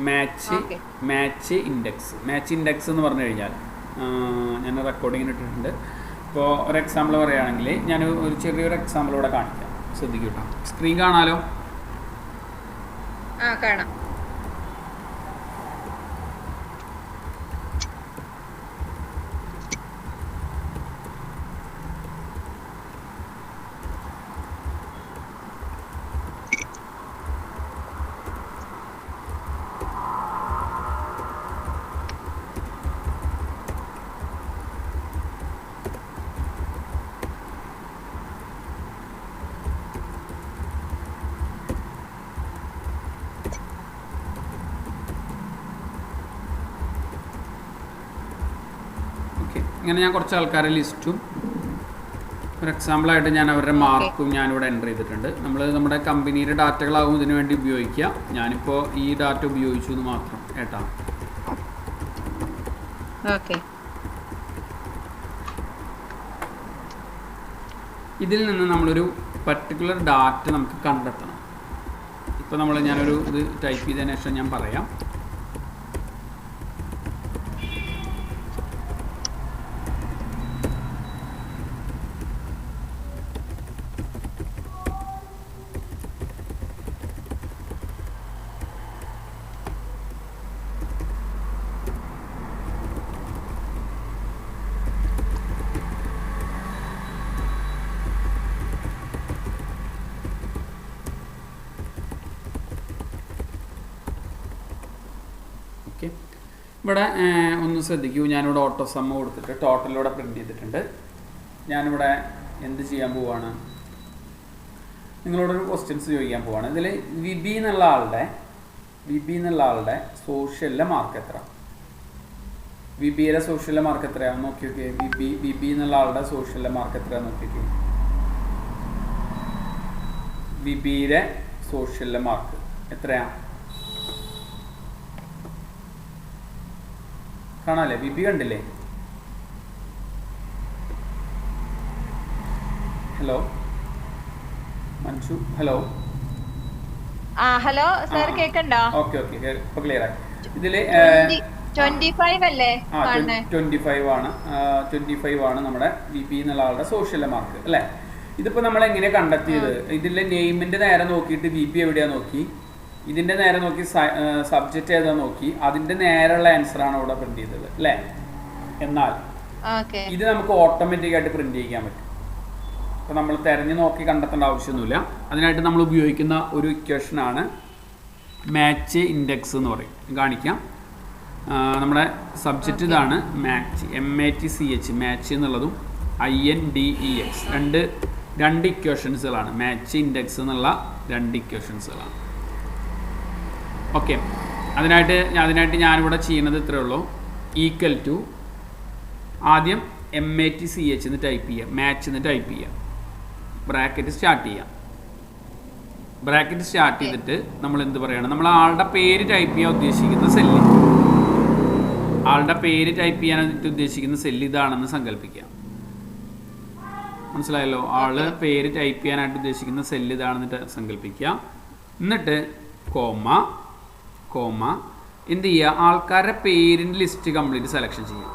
Match index എന്ന് പറഞ്ഞു കഴിഞ്ഞാൽ ഞാൻ റെക്കോർഡിങ്ങിന് ഇട്ടിട്ടുണ്ട്. ഇപ്പോൾ ഒരു എക്സാമ്പിൾ പറയുകയാണെങ്കിൽ ഞാൻ ഒരു ചെറിയൊരു എക്സാമ്പിൾ ഇവിടെ കാണിക്കാം, ശ്രദ്ധിക്കൂ കേട്ടോ. സ്ക്രീൻ കാണാലോ? കാണാം. ഇങ്ങനെ ഞാൻ കുറച്ച് ആൾക്കാരെ ലിസ്റ്റും ഒരു എക്സാമ്പിളായിട്ട് ഞാൻ അവരുടെ മാർക്കും ഞാനിവിടെ എൻ്റർ ചെയ്തിട്ടുണ്ട്. നമ്മുടെ കമ്പനിയുടെ ഡാറ്റകളാവും ഇതിനു വേണ്ടി ഉപയോഗിക്കുക. ഞാനിപ്പോൾ ഈ ഡാറ്റ ഉപയോഗിച്ചു എന്ന് മാത്രം കേട്ടോ. ഇതിൽ നിന്ന് നമ്മളൊരു പർട്ടിക്കുലർ ഡാറ്റ നമുക്ക് കണ്ടെത്തണം. ഇപ്പോൾ ഞാനൊരു ഇത് ടൈപ്പ് ചെയ്തതിന് ശേഷം ഞാൻ പറയാം. ഇവിടെ ഒന്ന് ശ്രദ്ധിക്കൂ, ഞാനിവിടെ ഓട്ടോ സമ്മ കൊടുത്തിട്ട് ടോട്ടലിലൂടെ പ്രിൻ്റ് ചെയ്തിട്ടുണ്ട്. ഞാനിവിടെ എന്ത് ചെയ്യാൻ പോവാണ്, നിങ്ങളോടൊരു ക്വസ്റ്റ്യൻസ് ചോദിക്കാൻ പോവാണ്. ഇതിൽ വിബി എന്നുള്ള ആളുടെ സോഷ്യലിലെ മാർക്ക് എത്ര? വിബിയുടെ സോഷ്യലിലെ മാർക്ക് എത്രയാണെന്ന് നോക്കി നോക്കിയേ. വിബി എന്നുള്ള ആളുടെ സോഷ്യലിലെ മാർക്ക് എത്രയാണെന്ന് നോക്കി നോക്കിയേ. വിബിയുടെ സോഷ്യലിലെ മാർക്ക് എത്രയാണ് കാണാല്ലേ? വിബി കണ്ടില്ലേ? Hello Manju, hello. Hello sir, കേക്കണ്ടോ? ഓക്കെ ഇപ്പൊ ക്ലിയർ ആയി. ഇതില് 25 അല്ലേ? 25 ആണ് നമ്മുടെ വിബി എന്നുള്ള ആളുടെ സോഷ്യൽ മാർക്ക് അല്ലേ? ഇതിപ്പോ നമ്മൾ എങ്ങനെ കണ്ടെത്തിയത്? ഇതിലെ നെയിമിന്റെ നേരെ നോക്കിയിട്ട് വിബി എവിടെയാ നോക്കി, ഇതിന്റെ നേരെ നോക്കി സബ്ജക്റ്റ് ഏതാ നോക്കി, അതിന്റെ നേരെയുള്ള ആൻസർ ആണ് ഇവിടെ പ്രിന്റ് ചെയ്തത് അല്ലേ? എന്നാൽ ഇത് നമുക്ക് ഓട്ടോമാറ്റിക് ആയിട്ട് പ്രിന്റ് ചെയ്യിക്കാൻ പറ്റും. അപ്പോൾ നമ്മൾ തിരഞ്ഞു നോക്കി കണ്ടെത്തേണ്ട ആവശ്യമൊന്നുമില്ല. അതിനായിട്ട് നമ്മൾ ഉപയോഗിക്കുന്ന ഒരു ഇക്വേഷനാണ് മാച്ച് ഇൻഡെക്സ് എന്ന് പറയും. കാണിക്കാം. നമ്മുടെ സബ്ജക്റ്റ് ഇതാണ് മാച്ച്, MATCH, മാച്ച് എന്നുള്ളതും INDEX രണ്ട് ഇക്വേഷൻസുകളാണ്. മാച്ച് ഇൻഡെക്സ് എന്നുള്ള രണ്ട് ഇക്വേഷൻസുകളാണ്. ഓക്കെ, അതിനായിട്ട് ഞാനിവിടെ ചെയ്യുന്നത് ഇത്രയേ ഉള്ളൂ. ഈക്വൽ ടു ആദ്യം MATCH എന്ന് ടൈപ്പ് ചെയ്യുക, മാച്ച് എന്ന് ടൈപ്പ് ചെയ്യുക, ബ്രാക്കറ്റ് സ്റ്റാർട്ട് ചെയ്യാം. ബ്രാക്കറ്റ് സ്റ്റാർട്ട് ചെയ്തിട്ട് നമ്മൾ എന്ത് പറയണം, നമ്മൾ ആളുടെ പേര് ടൈപ്പ് ചെയ്യാൻ ഉദ്ദേശിക്കുന്ന സെല്ല്, ആളുടെ പേര് ടൈപ്പ് ചെയ്യാനായിട്ട് ഉദ്ദേശിക്കുന്ന സെല്ല് ഇതാണെന്ന് സങ്കല്പിക്കാം. മനസ്സിലായല്ലോ? ആള് പേര് ടൈപ്പ് ചെയ്യാനായിട്ട് ഉദ്ദേശിക്കുന്ന സെല്ല് ഇതാണെന്ന് സങ്കല്പിക്കുക. എന്നിട്ട് കോമ എന്ത് ചെയ്യുക, ആൾക്കാരുടെ പേരിൻ്റെ ലിസ്റ്റ് കംപ്ലീറ്റ് സെലക്ഷൻ ചെയ്യുക.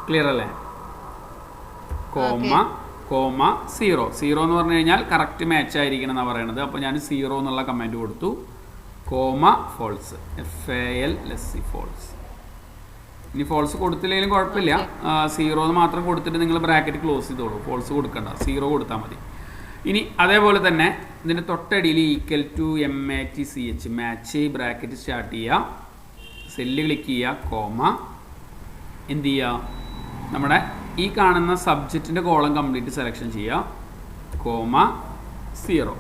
ക്ലിയർ അല്ലേ? കോമ 0 എന്ന് പറഞ്ഞു കഴിഞ്ഞാൽ കറക്റ്റ് മാച്ച് ആയിരിക്കണം എന്നാണ് പറയണത്. അപ്പോൾ ഞാൻ 0 എന്നുള്ള കമൻറ്റ് കൊടുത്തു. Comma false, FALSE false. ഇനി ഫോൾസ് കൊടുത്തില്ലെങ്കിലും കുഴപ്പമില്ല, 0 എന്ന് മാത്രം കൊടുത്തിട്ട് നിങ്ങൾ ബ്രാക്കറ്റ് ക്ലോസ് ചെയ്തോളൂ. ഫോൾസ് കൊടുക്കണ്ട, 0 കൊടുത്താൽ മതി. ഇനി അതേപോലെ തന്നെ ഇതിൻ്റെ തൊട്ടടിയിൽ equal to MATCH, match, bracket start ചെയ്യുക, സെല്ല് ക്ലിക്ക് ചെയ്യുക, കോമ എന്ത് ചെയ്യുക, നമ്മുടെ ഈ കാണുന്ന സബ്ജക്റ്റിൻ്റെ കോളം കംപ്ലീറ്റ് സെലക്ഷൻ ചെയ്യുക, കോമ 0.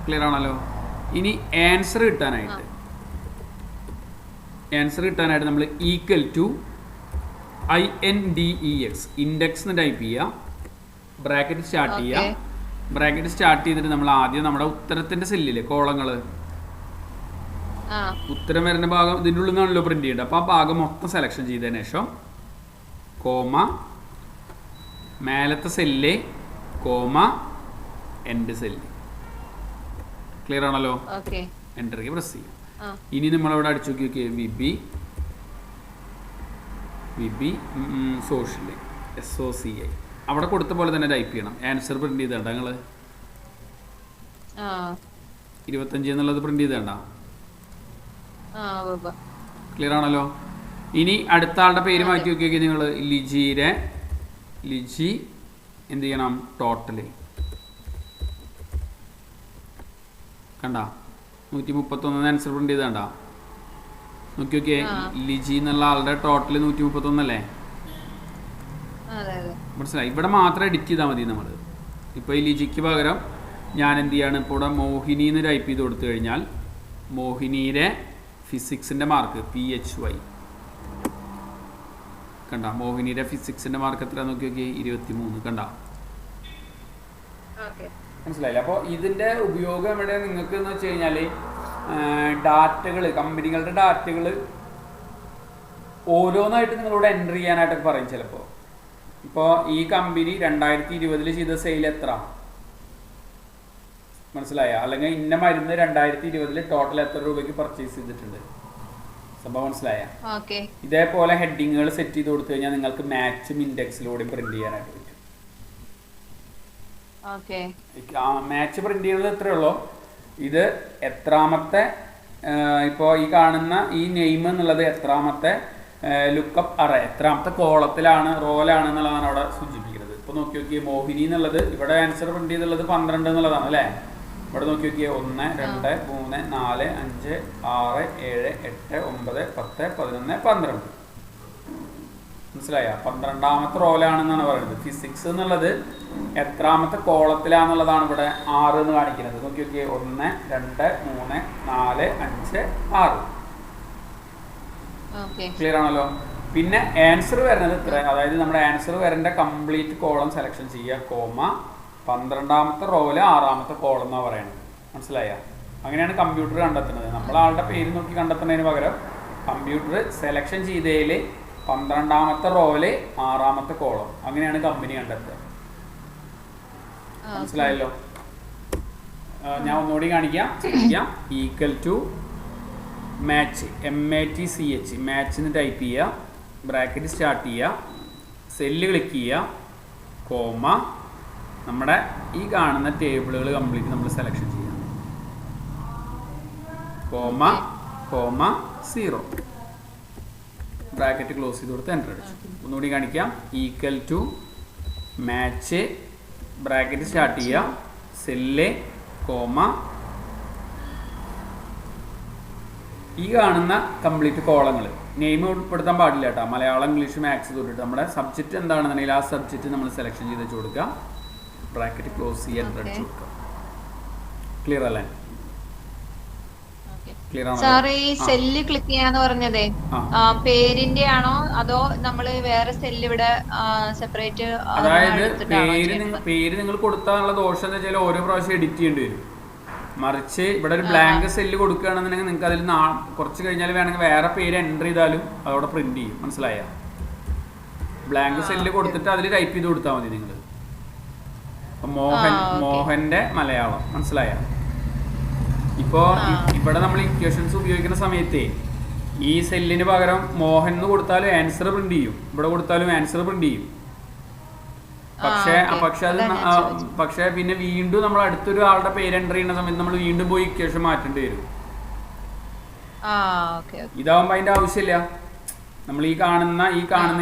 ക്ലിയർ ആണല്ലോ? ഇനി ആൻസർ കിട്ടാനായിട്ട് നമ്മൾ ഈക്വൽ ടു INDEX, ഇൻഡെക്സ് എന്ന് ടൈപ്പ് ചെയ്യുക, ബ്രാക്കറ്റ് സ്റ്റാർട്ട് ചെയ്യുക. ബ്രാക്കറ്റ് സ്റ്റാർട്ട് ചെയ്തിട്ട് നമ്മൾ ആദ്യം നമ്മുടെ ഉത്തരത്തിൻ്റെ സെല്ലിലെ കോളങ്ങൾ, ഉത്തരം വരുന്ന ഭാഗം ഇതിൻ്റെ ഉള്ളിൽ നിന്നാണല്ലോ പ്രിന്റ് ചെയ്യേണ്ടത്. അപ്പോൾ ആ ഭാഗം മൊത്തം സെലക്ഷൻ ചെയ്തതിന് ശേഷം കോമ മേലത്തെ cell, comma end cell. Clear ആണല്ലോ? എൻ്റർ പ്രസ് ചെയ്യാം. ഇനി നമ്മളവിടെ അടിച്ചു നോക്കി വി ബി സോഷ്യൽ SOCI അവിടെ കൊടുത്ത പോലെ തന്നെ ടൈപ്പ് ചെയ്യണം. ആൻസർ പ്രിന്റ് ചെയ്തേണ്ട നിങ്ങൾ 25 എന്നുള്ളത് പ്രിന്റ് ചെയ്തേണ്ട. ക്ലിയർ ആണല്ലോ. ഇനി അടുത്ത ആളുടെ പേര് മാറ്റി നോക്കി നിങ്ങൾ. ലിജി എന്ത് ചെയ്യണം? ടോട്ടല് കണ്ട 131 ആൻസർ പ്രിന്റ് ചെയ്തേണ്ട. നോക്കി നോക്കിയേ, ലിജി എന്നുള്ള ആളുടെ ടോട്ടല് 131 അല്ലേ? മനസ്സിലായി. ഇവിടെ മാത്രം എഡിറ്റ് ചെയ്താൽ മതി നമ്മൾ. ഇപ്പോൾ ഈ ലിജിക്ക് പകരം ഞാൻ എന്ത് ചെയ്യാണ്, ഇപ്പോൾ ഇവിടെ മോഹിനി എന്ന് ടൈപ്പ് ചെയ്ത് കൊടുത്തു കഴിഞ്ഞാൽ മോഹിനിയുടെ ഫിസിക്സിൻ്റെ മാർക്ക് PHY കണ്ട. മോഹിനിയുടെ ഫിസിക്സിൻ്റെ മാർക്ക് എത്ര നോക്കി നോക്കി? 23 കണ്ട. മനസ്സിലായില്ല? അപ്പോൾ ഇതിൻ്റെ ഉപയോഗം ഇവിടെ നിങ്ങൾക്ക് എന്ന് വെച്ച് കഴിഞ്ഞാൽ ഡാറ്റകൾ, കമ്പനികളുടെ ഡാറ്റകൾ ഓരോന്നായിട്ട് നിങ്ങളോട് എൻ്റർ ചെയ്യാനായിട്ടൊക്കെ പറയും ചിലപ്പോൾ. ഇപ്പോൾ ഈ കമ്പനി 2020 ചെയ്ത സെയിൽ എത്ര, മനസ്സിലായ? അല്ലെങ്കിൽ ഇന്ന മരുന്ന് 2020 ടോട്ടൽ എത്ര രൂപയ്ക്ക് പർച്ചേസ് ചെയ്തിട്ടുണ്ട്, സംഭവം മനസ്സിലായ? ഇതേപോലെ ഹെഡിങ്ങുകൾ സെറ്റ് ചെയ്ത് കൊടുത്തു കഴിഞ്ഞാൽ നിങ്ങൾക്ക് മാച്ചും ഇൻഡെക്സിലൂടെയും പ്രിന്റ് ചെയ്യാനായിട്ട് പറ്റും. മാച്ച് പ്രിന്റ് ചെയ്യുന്നത് എത്രയേ ഉള്ളൂ. ഇത് എത്രാമത്തെ, ഇപ്പോൾ ഈ കാണുന്ന ഈ നെയിം എന്നുള്ളത് എത്രാമത്തെ ലുക്കപ്പ് അറേ, എത്രാമത്തെ കോളത്തിലാണ്, റോലാണ് എന്നുള്ളതാണ് അവിടെ സൂചിപ്പിക്കുന്നത്. ഇപ്പോൾ നോക്കി നോക്കിയേ, മോഹിനി എന്നുള്ളത് ഇവിടെ ആൻസർ പ്രിന്റ് ചെയ്തുള്ളത് 12 എന്നുള്ളതാണ് അല്ലേ? ഇവിടെ നോക്കി നോക്കിയേ 1 2 3 4 5 6 7 8 9 10 11 12 മനസ്സിലായ? 12ാമത്തെ റോലാണെന്നാണ് പറയുന്നത്. ഫിസിക്സ് എന്നുള്ളത് എത്രാമത്തെ കോളത്തിലാണെന്നുള്ളതാണ് ഇവിടെ 6 എന്ന് കാണിക്കുന്നത്. നോക്കി നോക്കിയേ 1 2 3 4 5 6. ക്ലിയർ ആണല്ലോ. പിന്നെ ആൻസർ വരുന്നത് ഇത്ര, അതായത് നമ്മുടെ ആൻസർ വരേണ്ട കംപ്ലീറ്റ് കോളം സെലക്ഷൻ ചെയ്യുക, കോമ 12ാമത്തെ റോയില് 6ാമത്തെ കോളം എന്നാണ് പറയുന്നത്. മനസ്സിലായ? അങ്ങനെയാണ് കമ്പ്യൂട്ടർ കണ്ടെത്തുന്നത്. നമ്മൾ ആളുടെ പേര് നോക്കി കണ്ടെത്തുന്നതിന് പകരം കമ്പ്യൂട്ടർ സെലക്ഷൻ ചെയ്തതിൽ 12ാമത്തെ റോയില് 6ാമത്തെ കോളം, അങ്ങനെയാണ് കമ്പനി കണ്ടെത്തുക. മനസ്സിലായല്ലോ? ഞാൻ ഒന്നുകൂടി കാണിക്കാം. ഈക്വൽ ടു മാച്ച്, MATCH, മാച്ചിന് ടൈപ്പ് ചെയ്യുക, ബ്രാക്കറ്റ് സ്റ്റാർട്ട് ചെയ്യുക, സെല്ല് ക്ലിക്ക് ചെയ്യുക, കോമ, നമ്മുടെ ഈ കാണുന്ന ടേബിളുകൾ കംപ്ലീറ്റ് നമ്മൾ സെലക്ഷൻ ചെയ്യുക, കോമ 0, ബ്രാക്കറ്റ് ക്ലോസ് ചെയ്ത് കൊടുത്ത് എൻ്റർ അടിച്ചു. ഒന്നുകൂടി കാണിക്കാം. Equal to match, bracket start ചെയ്യുക, സെല്ല്, കോമ, ഈ കാണുന്ന കംപ്ലീറ്റ് കോളങ്ങൾ. നെയിം ഉൾപ്പെടുത്താൻ പാടില്ല കേട്ടോ. മലയാളം, ഇംഗ്ലീഷ്, മാത്സ് തൊട്ടിട്ട് നമ്മുടെ സബ്ജക്റ്റ് എന്താണെന്നുണ്ടെങ്കിൽ ആ സബ്ജക്റ്റ് നമ്മൾ സെലക്ഷൻ ചെയ്ത് വെച്ച് കൊടുക്കുക, ബ്രാക്കറ്റ് ക്ലോസ് ചെയ്യാൻ അടിച്ചു കൊടുക്കുക. ക്ലിയർ അല്ലേ? ക്ലിയർ ആണോ? ഈ സെല്ല് ക്ലിക്ക് ചെയ്യാന്ന് പറഞ്ഞതേ പേരിന്റെ ആണോ അതോ നമ്മള് വേറെ സെല്ല് ഇവിടെ സെപ്പറേറ്റ്? അതായത് പേര് നിങ്ങൾ കൊടുത്താലുള്ള ദോഷം എന്ന് വെച്ചാൽ ഓരോ പ്രാവശ്യം എഡിറ്റ് ചെയ്യേണ്ടി വരും. മറിച്ച് ഇവിടെ ഒരു ബ്ലാങ്ക് സെല്ല് കൊടുക്കുകയാണെന്നുണ്ടെങ്കിൽ നിങ്ങൾക്ക് അതിൽ കുറച്ച് കഴിഞ്ഞാൽ വേണമെങ്കിൽ വേറെ പേര് എൻ്റർ ചെയ്താലും അതോടെ പ്രിന്റ് ചെയ്യും. മനസ്സിലായ? ബ്ലാങ്ക് സെല്ല് കൊടുത്തിട്ട് അതിൽ ടൈപ്പ് ചെയ്ത് കൊടുത്താൽ മതി നിങ്ങൾ. മോഹന്റെ മലയാളം. മനസ്സിലായ? ഇപ്പോൾ ഇവിടെ നമ്മൾ ഇക്വേഷൻസ് ഉപയോഗിക്കുന്ന സമയത്ത് ഈ സെല്ലിന് പകരം മോഹൻ എന്ന് കൊടുത്താലും ആൻസർ പ്രിന്റ് ചെയ്യും, ഇവിടെ കൊടുത്താലും ആൻസർ പ്രിന്റ് ചെയ്യും. പക്ഷേ പിന്നെ വീണ്ടും നമ്മൾ അടുത്തൊരു ആളുടെ പേര് എൻ്റർ ചെയ്യുന്ന സമയത്ത് നമ്മൾ വീണ്ടും പോയി ഇക്വേഷൻ മാറ്റേണ്ടി വരും. ഇതാവുമ്പോൾ അതിന്റെ ആവശ്യമില്ല. നമ്മൾ ഈ കാണുന്ന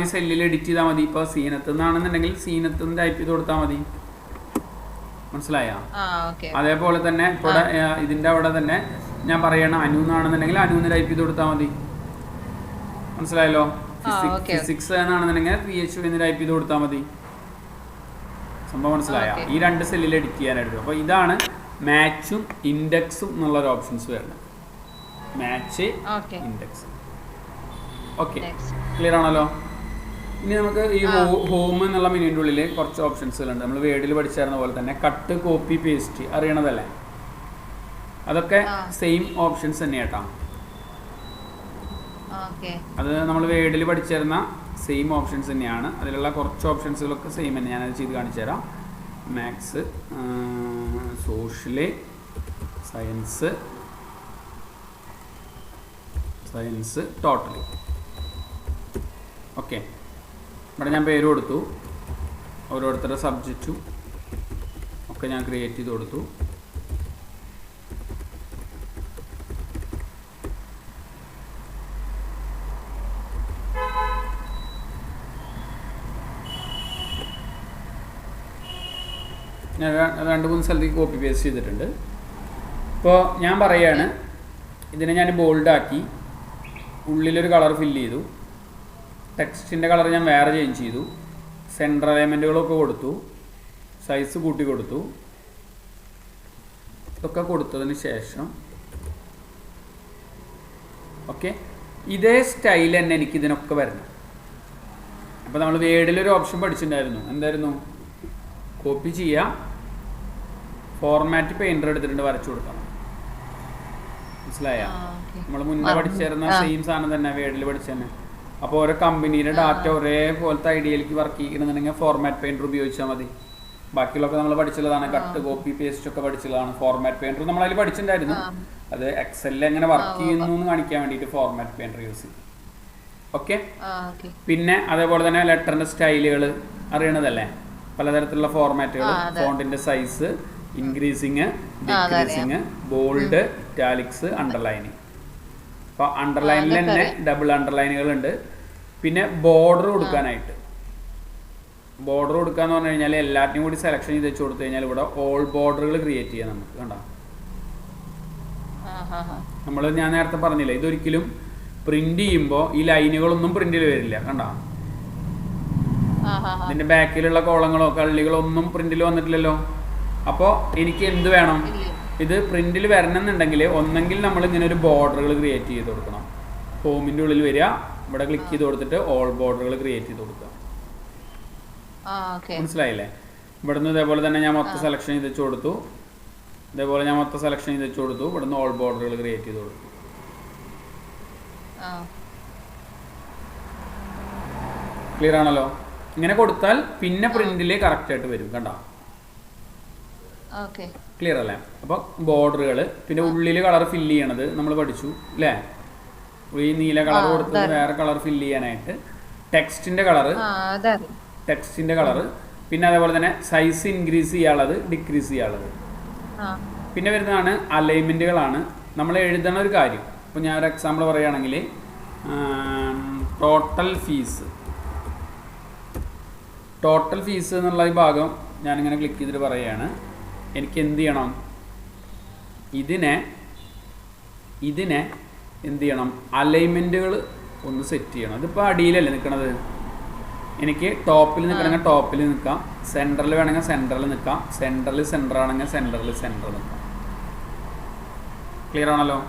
ഈ സെല്ലിൽ എഡിറ്റ് ചെയ്താൽ മതി. ഇപ്പോൾ സീനത്ത് നിന്നാണെന്നുണ്ടെങ്കിൽ സീനത്ത് ടൈപ്പ് ചെയ്ത് കൊടുത്താൽ മതി. മനസ്സിലായ? അതേപോലെ തന്നെ ഇവിടെ ഇതിന്റെ അവിടെ തന്നെ ഞാൻ പറയണം അനു എന്നാണെന്നുണ്ടെങ്കിൽ അനുന്ന് ടൈപ്പ് ചെയ്ത് കൊടുത്താൽ മതി. മനസ്സിലായല്ലോ? ഫിസിക്സ് എന്നാണെന്നുണ്ടെങ്കിൽ PHY എന്ന് ടൈപ്പ് ചെയ്ത് കൊടുത്താൽ മതി. സംഭവം മനസ്സിലായ? ഈ 2 സെല്ലിൽ എഡിറ്റ് ചെയ്യാനായിട്ട്. അപ്പോൾ ഇതാണ് മാച്ചും ഇൻഡെക്സും എന്നുള്ളൊരു ഓപ്ഷൻസ് വരുന്നത്. Match, index. ഓക്കെ, ക്ലിയർ ആണല്ലോ? ഇനി നമുക്ക് ഈ ഹോം എന്നുള്ള മെനുവിൻ്റെ ഉള്ളിൽ കുറച്ച് ഓപ്ഷൻസുകളുണ്ട്. നമ്മൾ വേർഡിൽ പഠിച്ചിരുന്ന പോലെ തന്നെ കട്ട്, കോപ്പി, പേസ്റ്റ് അറിയണതല്ലേ? അതൊക്കെ സെയിം ഓപ്ഷൻസ് തന്നെ കേട്ടോ. അത് നമ്മൾ വേർഡിൽ പഠിച്ചിരുന്ന സെയിം ഓപ്ഷൻസ് തന്നെയാണ്. അതിലുള്ള കുറച്ച് ഓപ്ഷൻസുകളൊക്കെ സെയിം തന്നെ. ഞാനത് ചെയ്ത് കാണിച്ചു തരാം. Maths, social, science, science totally. Okay, ഇവിടെ ഞാൻ പേര് കൊടുത്തു, ഓരോരുത്തരുടെ സബ്ജക്റ്റും ഒക്കെ ഞാൻ ക്രിയേറ്റ് ചെയ്ത് കൊടുത്തു. ഞാൻ 2-3 സ്ഥലത്തേക്ക് കോപ്പി പേസ്റ്റ് ചെയ്തിട്ടുണ്ട്. ഇപ്പോൾ ഞാൻ പറയുകയാണ്, ഇതിനെ ഞാൻ ബോൾഡാക്കി ഉള്ളിലൊരു കളർ ഫില്ല് ചെയ്തു, ടെക്സ്റ്റിൻ്റെ കളർ ഞാൻ വേറെ ചേഞ്ച് ചെയ്തു, സെൻറ്റർ എലമെൻറ്റുകളൊക്കെ കൊടുത്തു, സൈസ് കൂട്ടി കൊടുത്തു. ഇതൊക്കെ കൊടുത്തതിന് ശേഷം ഓക്കെ, ഇതേ സ്റ്റൈൽ തന്നെ എനിക്ക് ഇതിനൊക്കെ വരണം. അപ്പോൾ നമ്മൾ വേർഡിലൊരു ഓപ്ഷൻ പഠിച്ചിട്ടുണ്ടായിരുന്നു, എന്തായിരുന്നു? കോപ്പി ചെയ്യാം, ഫോർമാറ്റ് പെയിൻറ്റർ എടുത്തിട്ടുണ്ട് വരച്ചു കൊടുക്കണം. മനസ്സിലായ? നമ്മൾ മുന്നേ പഠിച്ചിരുന്ന സെയിം സാധനം തന്നെ വേർഡിൽ പഠിച്ചു തന്നെ. അപ്പോൾ ഓരോ കമ്പനിയുടെ ഡാറ്റ ഒരേപോലത്തെ ഐഡിയയിലേക്ക് വർക്ക് ചെയ്യണമെന്നുണ്ടെങ്കിൽ ഫോർമാറ്റ് പെയിൻറ്റർ ഉപയോഗിച്ചാൽ മതി. ബാക്കിയുള്ളതൊക്കെ നമ്മൾ പഠിച്ചുള്ളതാണ്, കട്ട് കോപ്പി പേസ്റ്റ് ഒക്കെ പഠിച്ചുള്ളതാണ്. ഫോർമാറ്റ് പെയിൻറ്റർ നമ്മൾ അതിൽ പഠിച്ചിട്ടുണ്ടായിരുന്നു. അത് എക്സലിൽ എങ്ങനെ വർക്ക് ചെയ്യുന്നു എന്ന് കാണിക്കാൻ വേണ്ടിയിട്ട് ഫോർമാറ്റ് പെയിൻറ്റർ യൂസ് ചെയ്യും. ഓക്കെ, പിന്നെ അതേപോലെ തന്നെ ലെറ്ററിൻ്റെ സ്റ്റൈലുകൾ അറിയണതല്ലേ, പലതരത്തിലുള്ള ഫോർമാറ്റുകൾ, ഫോണ്ടിൻ്റെ size, increasing, decreasing, bold, italics, underlining. അപ്പോൾ അണ്ടർലൈനിൽ തന്നെ ഡബിൾ അണ്ടർലൈനുകളുണ്ട്. പിന്നെ ബോർഡർ കൊടുക്കാനായിട്ട്, ബോർഡർ കൊടുക്കാന്ന് പറഞ്ഞു കഴിഞ്ഞാൽ എല്ലാറ്റിനും കൂടി സെലക്ഷൻ ചെയ്ത് വെച്ച് കൊടുത്തു കഴിഞ്ഞാൽ ഇവിടെ ഓൾ ബോർഡറുകൾ ക്രിയേറ്റ് ചെയ്യാം നമുക്ക്. കണ്ടോ, ഞാൻ നേരത്തെ പറഞ്ഞില്ലേ, ഇതൊരിക്കലും പ്രിന്റ് ചെയ്യുമ്പോൾ ഈ ലൈനുകളൊന്നും പ്രിന്റിൽ വരില്ല. കണ്ടോ, ഇതിന്റെ ബാക്കിലുള്ള കോളങ്ങളോ കള്ളികളോ ഒന്നും പ്രിന്റിൽ വന്നിട്ടില്ലല്ലോ. അപ്പോൾ എനിക്ക് എന്ത് വേണം? ഇത് പ്രിന്റിൽ വരണമെന്നുണ്ടെങ്കിൽ ഒന്നെങ്കിൽ നമ്മൾ ഇങ്ങനെ ഒരു ബോർഡറുകൾ ക്രിയേറ്റ് ചെയ്ത് കൊടുക്കണം. ഹോമിൻ്റെ ഉള്ളിൽ വരിക, ഇവിടെ ക്ലിക്ക് ചെയ്ത് കൊടുത്തിട്ട് ഓൾ ബോർഡറുകൾ ക്രിയേറ്റ് ചെയ്ത് കൊടുക്കുക. മനസ്സിലായില്ലേ? ഇവിടുന്ന് ഇതേപോലെ തന്നെ ഞാൻ മൊത്തം സെലക്ഷൻ ചെയ്ത് വെച്ച് കൊടുത്തു, ഇതേപോലെ ഞാൻ മൊത്തം സെലക്ഷൻ ചെയ്ത് വെച്ച് കൊടുത്തു, ഇവിടുന്ന് ഓൾ ബോർഡറുകൾ ക്രിയേറ്റ് ചെയ്ത് കൊടുത്തു. ക്ലിയർ ആണല്ലോ? ഇങ്ങനെ കൊടുത്താൽ പിന്നെ പ്രിന്റില് കറക്റ്റ് ആയിട്ട് വരും. കണ്ടോ, ക്ലിയർ അല്ലേ? അപ്പോൾ ബോർഡറുകൾ, പിന്നെ ഉള്ളിൽ കളർ ഫില്ല് ചെയ്യണത് നമ്മൾ പഠിച്ചു അല്ലേ? ഈ നീല കളർ കൊടുത്തത് വേറെ കളർ ഫില്ല് ചെയ്യാനായിട്ട്. ടെക്സ്റ്റിന്റെ കളറ്, പിന്നെ അതേപോലെ തന്നെ സൈസ് ഇൻക്രീസ് ചെയ്യാനുള്ളത്, ഡിക്രീസ് ചെയ്യാനുള്ളത്. പിന്നെ വരുന്നതാണ് അലൈൻമെന്റുകളാണ്. നമ്മൾ എഴുതണ ഒരു കാര്യം, ഇപ്പോൾ ഞാനൊരു എക്സാമ്പിൾ പറയുകയാണെങ്കിൽ ടോട്ടൽ ഫീസ് എന്നുള്ള ഈ ഭാഗം ഞാനിങ്ങനെ ക്ലിക്ക് ചെയ്തിട്ട് പറയുകയാണ്, എനിക്ക് എന്ത് ചെയ്യണം? ഇതിനെ എന്ത് ചെയ്യണം? അലൈൻമെൻറ്റുകൾ ഒന്ന് സെറ്റ് ചെയ്യണം. ഇതിപ്പോൾ അടിയിലല്ലേ നിൽക്കണത്, എനിക്ക് ടോപ്പിൽ നിൽക്കണമെങ്കിൽ ടോപ്പിൽ നിൽക്കാം, സെൻറ്ററിൽ വേണമെങ്കിൽ സെൻറ്ററിൽ നിൽക്കാം, സെൻറ്റർ ആണെങ്കിൽ സെൻറ്ററിൽ നിൽക്കാം. ക്ലിയർ ആണല്ലോ?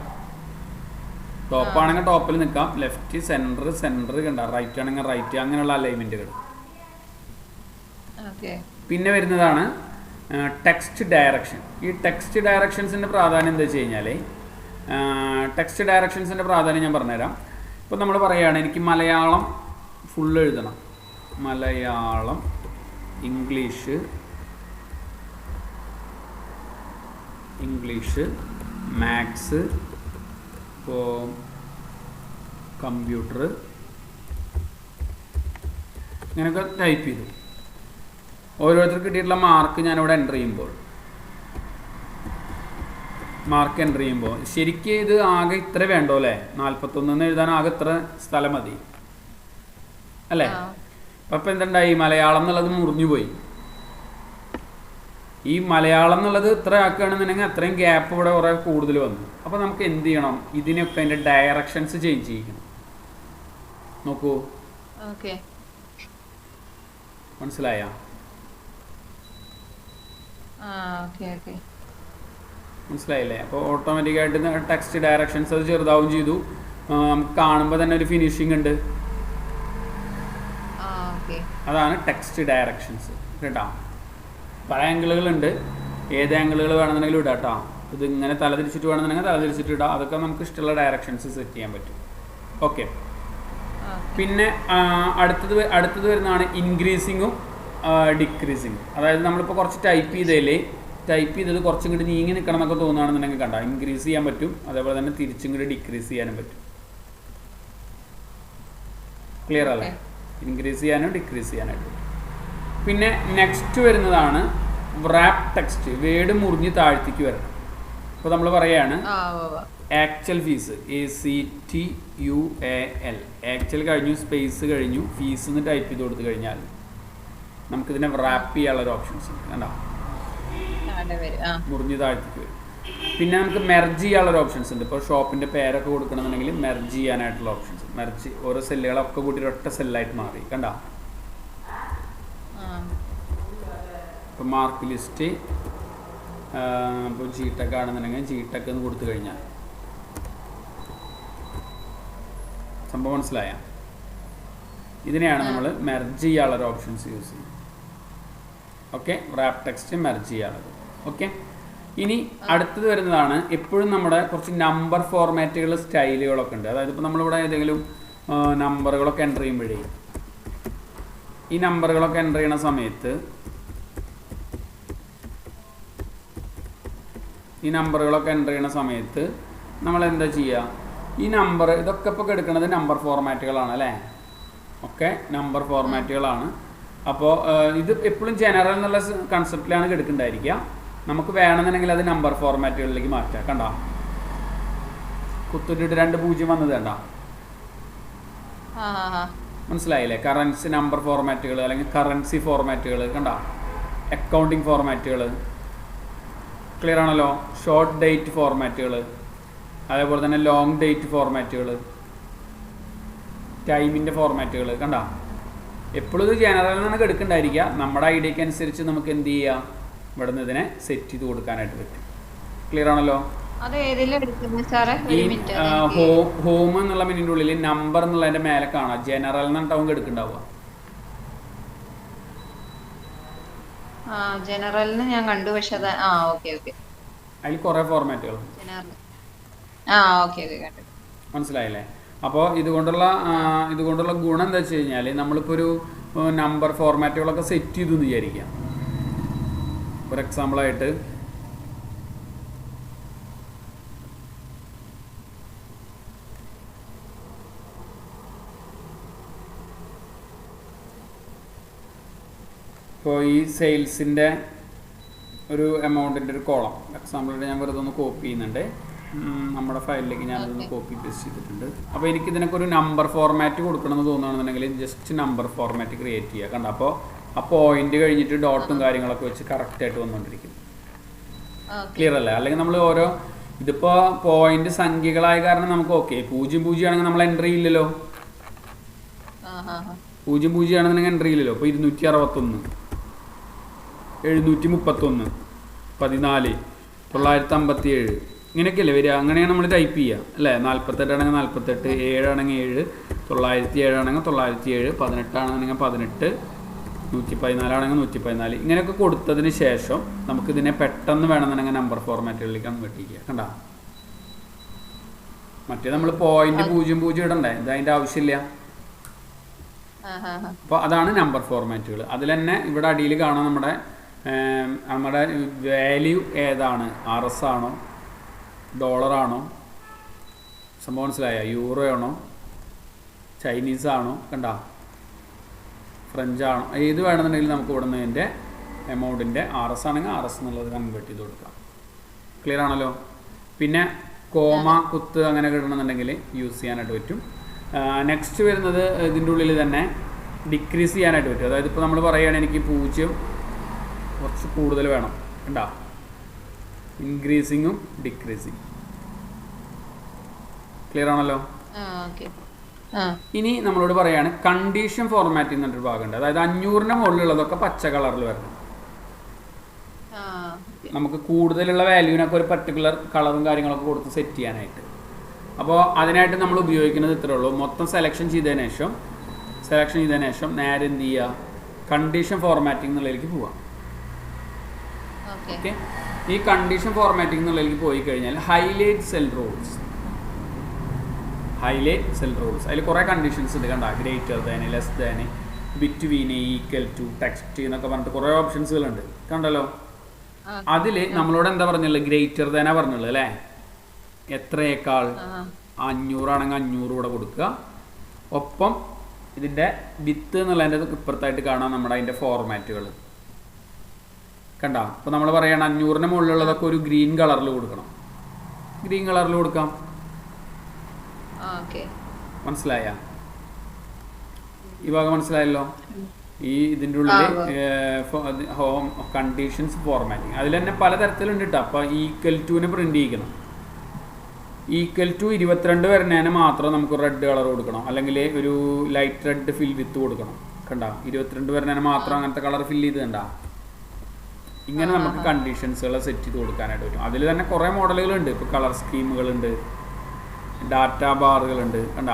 ടോപ്പ് ആണെങ്കിൽ ടോപ്പിൽ നിൽക്കാം, ലെഫ്റ്റ് സെൻറ്റർ കണ്ട, റൈറ്റ് ആണെങ്കിൽ റൈറ്റ്, അങ്ങനെയുള്ള അലൈൻമെൻറ്റുകൾ. പിന്നെ വരുന്നതാണ് ടെക്സ്റ്റ് ഡയറക്ഷൻ. ഈ ടെക്സ്റ്റ് ഡയറക്ഷൻസിൻ്റെ പ്രാധാന്യം എന്താ വെച്ച് കഴിഞ്ഞാൽ, ടെക്സ്റ്റ് ഡയറക്ഷൻസിൻ്റെ പ്രാധാന്യം ഞാൻ പറഞ്ഞുതരാം. ഇപ്പോൾ നമ്മൾ പറയുകയാണ്, എനിക്ക് മലയാളം ഫുൾ എഴുതണം, മലയാളം, ഇംഗ്ലീഷ്, മാത്സ്, ഇപ്പോൾ കമ്പ്യൂട്ടർ, ഇങ്ങനെയൊക്കെ ടൈപ്പ് ചെയ്തു. ഓരോരുത്തർക്ക് കിട്ടിയിട്ടുള്ള മാർക്ക് ഞാനിവിടെ എൻ്റർ ചെയ്യുമ്പോൾ ശരിക്കും ഇത് ആകെ ഇത്ര വേണ്ടോ അല്ലേ? 41 എഴുതാൻ ആകെ ഇത്ര സ്ഥലം മതി അല്ലേ? അപ്പം എന്തുണ്ടായി? മലയാളം എന്നുള്ളത് മുറിഞ്ഞു പോയി. ഈ മലയാളം എന്നുള്ളത് ഇത്ര ആക്കുകയാണെന്നുണ്ടെങ്കിൽ അത്രയും ഗ്യാപ്പ് ഇവിടെ കുറേ കൂടുതൽ വന്നു. അപ്പോൾ നമുക്ക് എന്ത് ചെയ്യണം? ഇതിനൊക്കെ അതിൻ്റെ ഡയറക്ഷൻസ് ചേഞ്ച് ചെയ്യിക്കണം. നോക്കൂ, മനസ്സിലായ? മനസ്സിലായില്ലേ? അപ്പോൾ ഓട്ടോമാറ്റിക്കായിട്ട് ടെക്സ്റ്റ് ഡയറക്ഷൻസ് അത് ചെറുതാവും ചെയ്തു. നമുക്ക് കാണുമ്പോൾ തന്നെ ഒരു ഫിനിഷിംഗ് ഉണ്ട്. അതാണ് ടെക്സ്റ്റ് ഡയറക്ഷൻസ് കേട്ടോ. പല ആംഗിളുകളുണ്ട്, ഏത് ആംഗിളുകൾ വേണമെന്നുണ്ടെങ്കിലും ഇടാം കേട്ടോ. ഇത് ഇങ്ങനെ തലതിരിച്ചിട്ട് വേണമെന്നുണ്ടെങ്കിൽ തലതിരിച്ചിട്ട് ഇടാം. അതൊക്കെ നമുക്ക് ഇഷ്ടമുള്ള ഡയറക്ഷൻസ് സെറ്റ് ചെയ്യാൻ പറ്റും. ഓക്കെ, പിന്നെ അടുത്തത് വരുന്നതാണ് ഇൻക്രീസിങ്ങും ഡിക്രീസിങ്ങും. അതായത് നമ്മളിപ്പോൾ കുറച്ച് ടൈപ്പ് ചെയ്തത് കുറച്ചും കൂടി നീങ്ങി നിൽക്കണം എന്നൊക്കെ തോന്നുകയാണെന്നുണ്ടെങ്കിൽ കണ്ട, ഇൻക്രീസ് ചെയ്യാൻ പറ്റും, അതേപോലെ തന്നെ തിരിച്ചും കൂടി ഡിക്രീസ് ചെയ്യാനും പറ്റും. ക്ലിയർ അല്ലേ? ഇൻക്രീസ് ചെയ്യാനോ ഡിക്രീസ് ചെയ്യാനായിട്ട്. പിന്നെ നെക്സ്റ്റ് വരുന്നതാണ് റാപ്പ് ടെക്സ്റ്റ്. വേർഡ് മുറിഞ്ഞ് താഴ്ത്തിക്ക് വരണം. ഇപ്പോൾ നമ്മൾ പറയുകയാണ് ആക്ച്വൽ ഫീസ്, ACTUAL, ആക്ച്വൽ കഴിഞ്ഞു, സ്പേസ് കഴിഞ്ഞു, ഫീസ് എന്ന് ടൈപ്പ് ചെയ്ത് കൊടുത്തു കഴിഞ്ഞാൽ നമുക്കിതിനെ റാപ്പ് ചെയ്യാനുള്ള ഒരു ഓപ്ഷൻസ് ഉണ്ട്. കണ്ടോ? മുറിഞ്ഞ് താഴ്ത്തിക്ക് വരും. പിന്നെ നമുക്ക് മെർജ് ചെയ്യാനുള്ള ഓപ്ഷൻസ് ഉണ്ട്. ഇപ്പോൾ ഷോപ്പിൻ്റെ പേരൊക്കെ കൊടുക്കണമെന്നുണ്ടെങ്കിൽ മെർജ് ചെയ്യാനായിട്ടുള്ള ഓപ്ഷൻസ്. മെർജ് ഓരോ സെല്ലുകളൊക്കെ കൂട്ടി ഒറ്റ സെല്ലായിട്ട് മാറി. കണ്ടോ? ഇപ്പോൾ മാർക്ക് ലിസ്റ്റ്, ഇപ്പോൾ GTech ആണെന്നുണ്ടെങ്കിൽ GTech എന്ന് കൊടുത്തു കഴിഞ്ഞാൽ സംഭവം മനസ്സിലായ? ഇതിനെയാണ് നമ്മൾ മെർജ് ചെയ്യാനുള്ള ഓപ്ഷൻസ് യൂസ് ചെയ്യുന്നത്. ഓക്കെ, റാപ്പ് ടെക്സ്റ്റ് മെർജ് ചെയ്യാനുള്ളത്. ഓക്കെ, ഇനി അടുത്തത് വരുന്നതാണ് എപ്പോഴും നമ്മുടെ കുറച്ച് നമ്പർ ഫോർമാറ്റുകൾ, സ്റ്റൈലുകളൊക്കെ ഉണ്ട്. അതായത് ഇപ്പോൾ നമ്മളിവിടെ ഏതെങ്കിലും നമ്പറുകളൊക്കെ എൻ്റർ ചെയ്യുമ്പോഴേ ഈ നമ്പറുകളൊക്കെ എൻ്റർ ചെയ്യുന്ന സമയത്ത് നമ്മൾ എന്താ ചെയ്യുക? ഈ നമ്പർ ഇതൊക്കെ ഇപ്പോൾ എടുക്കുന്നത് നമ്പർ ഫോർമാറ്റുകളാണ് അല്ലേ? ഒക്കെ നമ്പർ ഫോർമാറ്റുകളാണ്. അപ്പോൾ ഇത് എപ്പോഴും ജനറൽ എന്നുള്ള കൺസെപ്റ്റിലാണ് എടുക്കേണ്ടായിരിക്കുക. നമുക്ക് വേണമെന്നുണ്ടെങ്കിൽ അത് നമ്പർ ഫോർമാറ്റുകളിലേക്ക് മാറ്റാം. കണ്ടോ? കുത്തിട്ടിട്ട് 2 0 വന്നത് കണ്ടോ? മനസ്സിലായില്ലേ? കറൻസി നമ്പർ ഫോർമാറ്റുകൾ അല്ലെങ്കിൽ കറൻസി ഫോർമാറ്റുകൾ കണ്ടോ? അക്കൗണ്ടിങ് ഫോർമാറ്റുകൾ ക്ലിയർ ആണല്ലോ? ഷോർട്ട് ഡേറ്റ് ഫോർമാറ്റുകൾ, അതേപോലെ തന്നെ ലോങ് ഡേറ്റ് ഫോർമാറ്റുകൾ, ടൈമിൻ്റെ ഫോർമാറ്റുകൾ കണ്ടോ? എപ്പോഴും ഇത് ജനറൽ നിന്നൊക്കെ എടുക്കണ്ടായിരിക്കുക. നമ്മുടെ ഐഡിയക്ക് അനുസരിച്ച് നമുക്ക് എന്ത് ചെയ്യാം? ഇവിടെ നിന്ന് ഇതിനെ സെറ്റ് ചെയ്ത് കൊടുക്കാനായിട്ട് പറ്റും. ക്ലിയർ ആണല്ലോ? ഹോം എന്നുള്ള മിനിൻ്റെ ഉള്ളിൽ നമ്പർ എന്നുള്ളതിന്റെ മേലെ കാണാം ജനറൽ എന്നിട്ടാവും എടുക്കണ്ടാവുക. ജനറലിന് ഞാൻ കണ്ടു, പക്ഷെ അതിൽ കുറെ ഫോർമാറ്റുകൾ മനസ്സിലായില്ലേ? അപ്പോൾ ഇതുകൊണ്ടുള്ള ഗുണം എന്താ വെച്ച് കഴിഞ്ഞാൽ നമ്മളിപ്പോൾ ഒരു നമ്പർ ഫോർമാറ്റുകളൊക്കെ സെറ്റ് ചെയ്തു എന്ന് വിചാരിക്കാം. ഫോർ എക്സാമ്പിളായിട്ട് ഇപ്പോൾ ഈ സെയിൽസിൻ്റെ ഒരു എമൗണ്ടിൻ്റെ ഒരു കോളം എക്സാമ്പിളിൽ ഞാൻ വെറുതെ ഒന്ന് കോപ്പി ചെയ്യുന്നുണ്ട്. നമ്മുടെ ഫയലിലേക്ക് ഞാനതൊന്ന് കോപ്പി പേസ്റ്റ് ചെയ്തിട്ടുണ്ട്. അപ്പോൾ എനിക്കിതിനൊക്കെ ഒരു നമ്പർ ഫോർമാറ്റ് കൊടുക്കണമെന്ന് തോന്നുകയാണെന്നുണ്ടെങ്കിൽ ജസ്റ്റ് നമ്പർ ഫോർമാറ്റ് ക്രിയേറ്റ് ചെയ്യുക. കണ്ട? അപ്പോൾ ആ പോയിന്റ് കഴിഞ്ഞിട്ട് ഡോട്ടും കാര്യങ്ങളൊക്കെ വെച്ച് കറക്റ്റായിട്ട് വന്നുകൊണ്ടിരിക്കും. ക്ലിയർ അല്ലേ? അല്ലെങ്കിൽ നമ്മൾ ഓരോ ഇതിപ്പോൾ പോയിന്റ് സംഖ്യകളായ കാരണം നമുക്ക് 0 ആണെങ്കിൽ നമ്മൾ എൻട്രി ഇല്ലല്ലോ. 0 ആണെന്നുണ്ടെങ്കിൽ എൻട്രി ഇല്ലല്ലോ. ഇപ്പോൾ 261, 731, 14, 957 ഇങ്ങനെയൊക്കെയല്ലേ വരിക? അങ്ങനെയാണ് നമ്മൾ ടൈപ്പ് ചെയ്യുക അല്ലേ? 48 ആണെങ്കിൽ 48, 7 ആണെങ്കിൽ 7, 907 ആണെങ്കിൽ 907, 18 ആണെന്നുണ്ടെങ്കിൽ 18, 114 ആണെങ്കിൽ 114 ഇങ്ങനെയൊക്കെ കൊടുത്തതിന് ശേഷം നമുക്കിതിനെ പെട്ടെന്ന് വേണമെന്നുണ്ടെങ്കിൽ നമ്പർ ഫോർമാറ്റുകളിലേക്ക് കൺവേർട്ട് ചെയ്യുക. കണ്ടോ? മറ്റേ നമ്മൾ പോയിന്റ് 00 ഇടണ്ടേ? ഇത് അതിൻ്റെ ആവശ്യമില്ല. അപ്പോൾ അതാണ് നമ്പർ ഫോർമാറ്റുകൾ. അതിൽ തന്നെ ഇവിടെ അടിയിൽ കാണാം നമ്മുടെ വാല്യൂ ഏതാണ്? RS ആണോ, ഡോളറാണോ, സംഭവം മനസ്സിലായ? യൂറോ ആണോ, ചൈനീസ് ആണോ, കണ്ടോ? ഫ്രഞ്ച് ആണോ, ഏത് വേണമെന്നുണ്ടെങ്കിൽ നമുക്ക് ഇവിടെ നിന്ന് അതിൻ്റെ എമൗണ്ടിൻ്റെ RS ആണെങ്കിൽ RS എന്നുള്ളത് കൺവേർട്ട് ചെയ്ത് കൊടുക്കാം. ക്ലിയർ ആണല്ലോ? പിന്നെ കോമ, കുത്ത് അങ്ങനെ കിട്ടണമെന്നുണ്ടെങ്കിൽ യൂസ് ചെയ്യാനായിട്ട് പറ്റും. നെക്സ്റ്റ് വരുന്നത് ഇതിൻ്റെ ഉള്ളിൽ തന്നെ ഡിക്രീസ് ചെയ്യാനായിട്ട് പറ്റും. അതായത് ഇപ്പോൾ നമ്മൾ പറയുകയാണെങ്കിൽ എനിക്ക് 0 കുറച്ച് കൂടുതൽ വേണം. കണ്ടോ? ഇൻക്രീസിങ്ങും ഡിക്രീസിങ്. ക്ലിയർ ആണല്ലോ? ഇനി നമ്മളോട് പറയാണ് കണ്ടീഷൻ ഫോർമാറ്റ് എന്നൊരു ഭാഗമുണ്ട്. അതായത് 500ന്റെ മുകളിലുള്ളതൊക്കെ പച്ച കളറിൽ വരണം. നമുക്ക് കൂടുതലുള്ള വാല്യൂവിനൊക്കെ ഒരു പർട്ടിക്കുലർ കളറും കാര്യങ്ങളൊക്കെ കൊടുത്ത് സെറ്റ് ചെയ്യാനായിട്ട്. അപ്പോൾ അതിനായിട്ട് നമ്മൾ ഉപയോഗിക്കുന്നത് ഇത്രേ ഉള്ളൂ. മൊത്തം സെലക്ഷൻ ചെയ്തതിന് ശേഷം നേരെ എന്ത് ചെയ്യുക? കണ്ടീഷൻ ഫോർമാറ്റിംഗ് എന്നുള്ളതിലേക്ക് പോവാം. ഓക്കെ, ഈ കണ്ടീഷൻ ഫോർമാറ്റിംഗ് എന്നുള്ളതിലേക്ക് പോയി കഴിഞ്ഞാൽ ഹൈലൈറ്റ് സെൽ റൂൾസ് അതിൽ കുറേ കണ്ടീഷൻസ് ഉണ്ട്. കണ്ട? Greater than, less than, between, equal to, text എന്നൊക്കെ പറഞ്ഞിട്ട് കുറേ ഓപ്ഷൻസുകളുണ്ട്. കണ്ടല്ലോ? അതിൽ നമ്മളോട് എന്താ പറഞ്ഞുള്ളത്? ഗ്രേറ്റർ ദാനാ പറഞ്ഞുള്ളത് അല്ലേ? എത്രയേക്കാൾ? 500 ആണെങ്കിൽ 500 കൂടെ കൊടുക്കുക. ഒപ്പം ഇതിൻ്റെ വിത്ത് എന്നുള്ളതിൻ്റെ ഇപ്പുറത്തായിട്ട് കാണാം നമ്മുടെ അതിൻ്റെ ഫോർമാറ്റുകൾ കണ്ട. അപ്പോൾ നമ്മൾ പറയുകയാണ് 500-ന് മുകളിലുള്ളതൊക്കെ ഒരു ഗ്രീൻ കളറിൽ കൊടുക്കണം. ഗ്രീൻ കളറിൽ കൊടുക്കാം. മനസ്സിലായ? ഈ ഭാഗം മനസ്സിലായല്ലോ. ഈ ഇതിൻ്റെ ഉള്ളിൽ ഹോം കണ്ടീഷൻസ് ഫോർമാറ്റിംഗ് അതിൽ തന്നെ പലതരത്തിലുണ്ട് കേട്ടോ. അപ്പോൾ ഈക്വൽ ടുവിനെ പ്രിന്റ് ചെയ്യിക്കണം. ഈക്വൽ ടു 22 വരുന്നതിന് മാത്രം നമുക്ക് റെഡ് കളർ കൊടുക്കണം, അല്ലെങ്കിൽ ഒരു ലൈറ്റ് റെഡ് ഫിൽ വിത്ത് കൊടുക്കണം. കണ്ട, 22 വരുന്നതിന് മാത്രം അങ്ങനത്തെ കളർ ഫിൽ ചെയ്ത് കണ്ട. ഇങ്ങനെ നമുക്ക് കണ്ടീഷൻസുകൾ സെറ്റ് ചെയ്ത് കൊടുക്കാനായിട്ട് പറ്റും. അതിൽ തന്നെ കുറേ മോഡലുകളുണ്ട്. ഇപ്പോൾ കളർ സ്കീമുകളുണ്ട്, ഡാറ്റ ബാറുകളുണ്ട്, കണ്ട,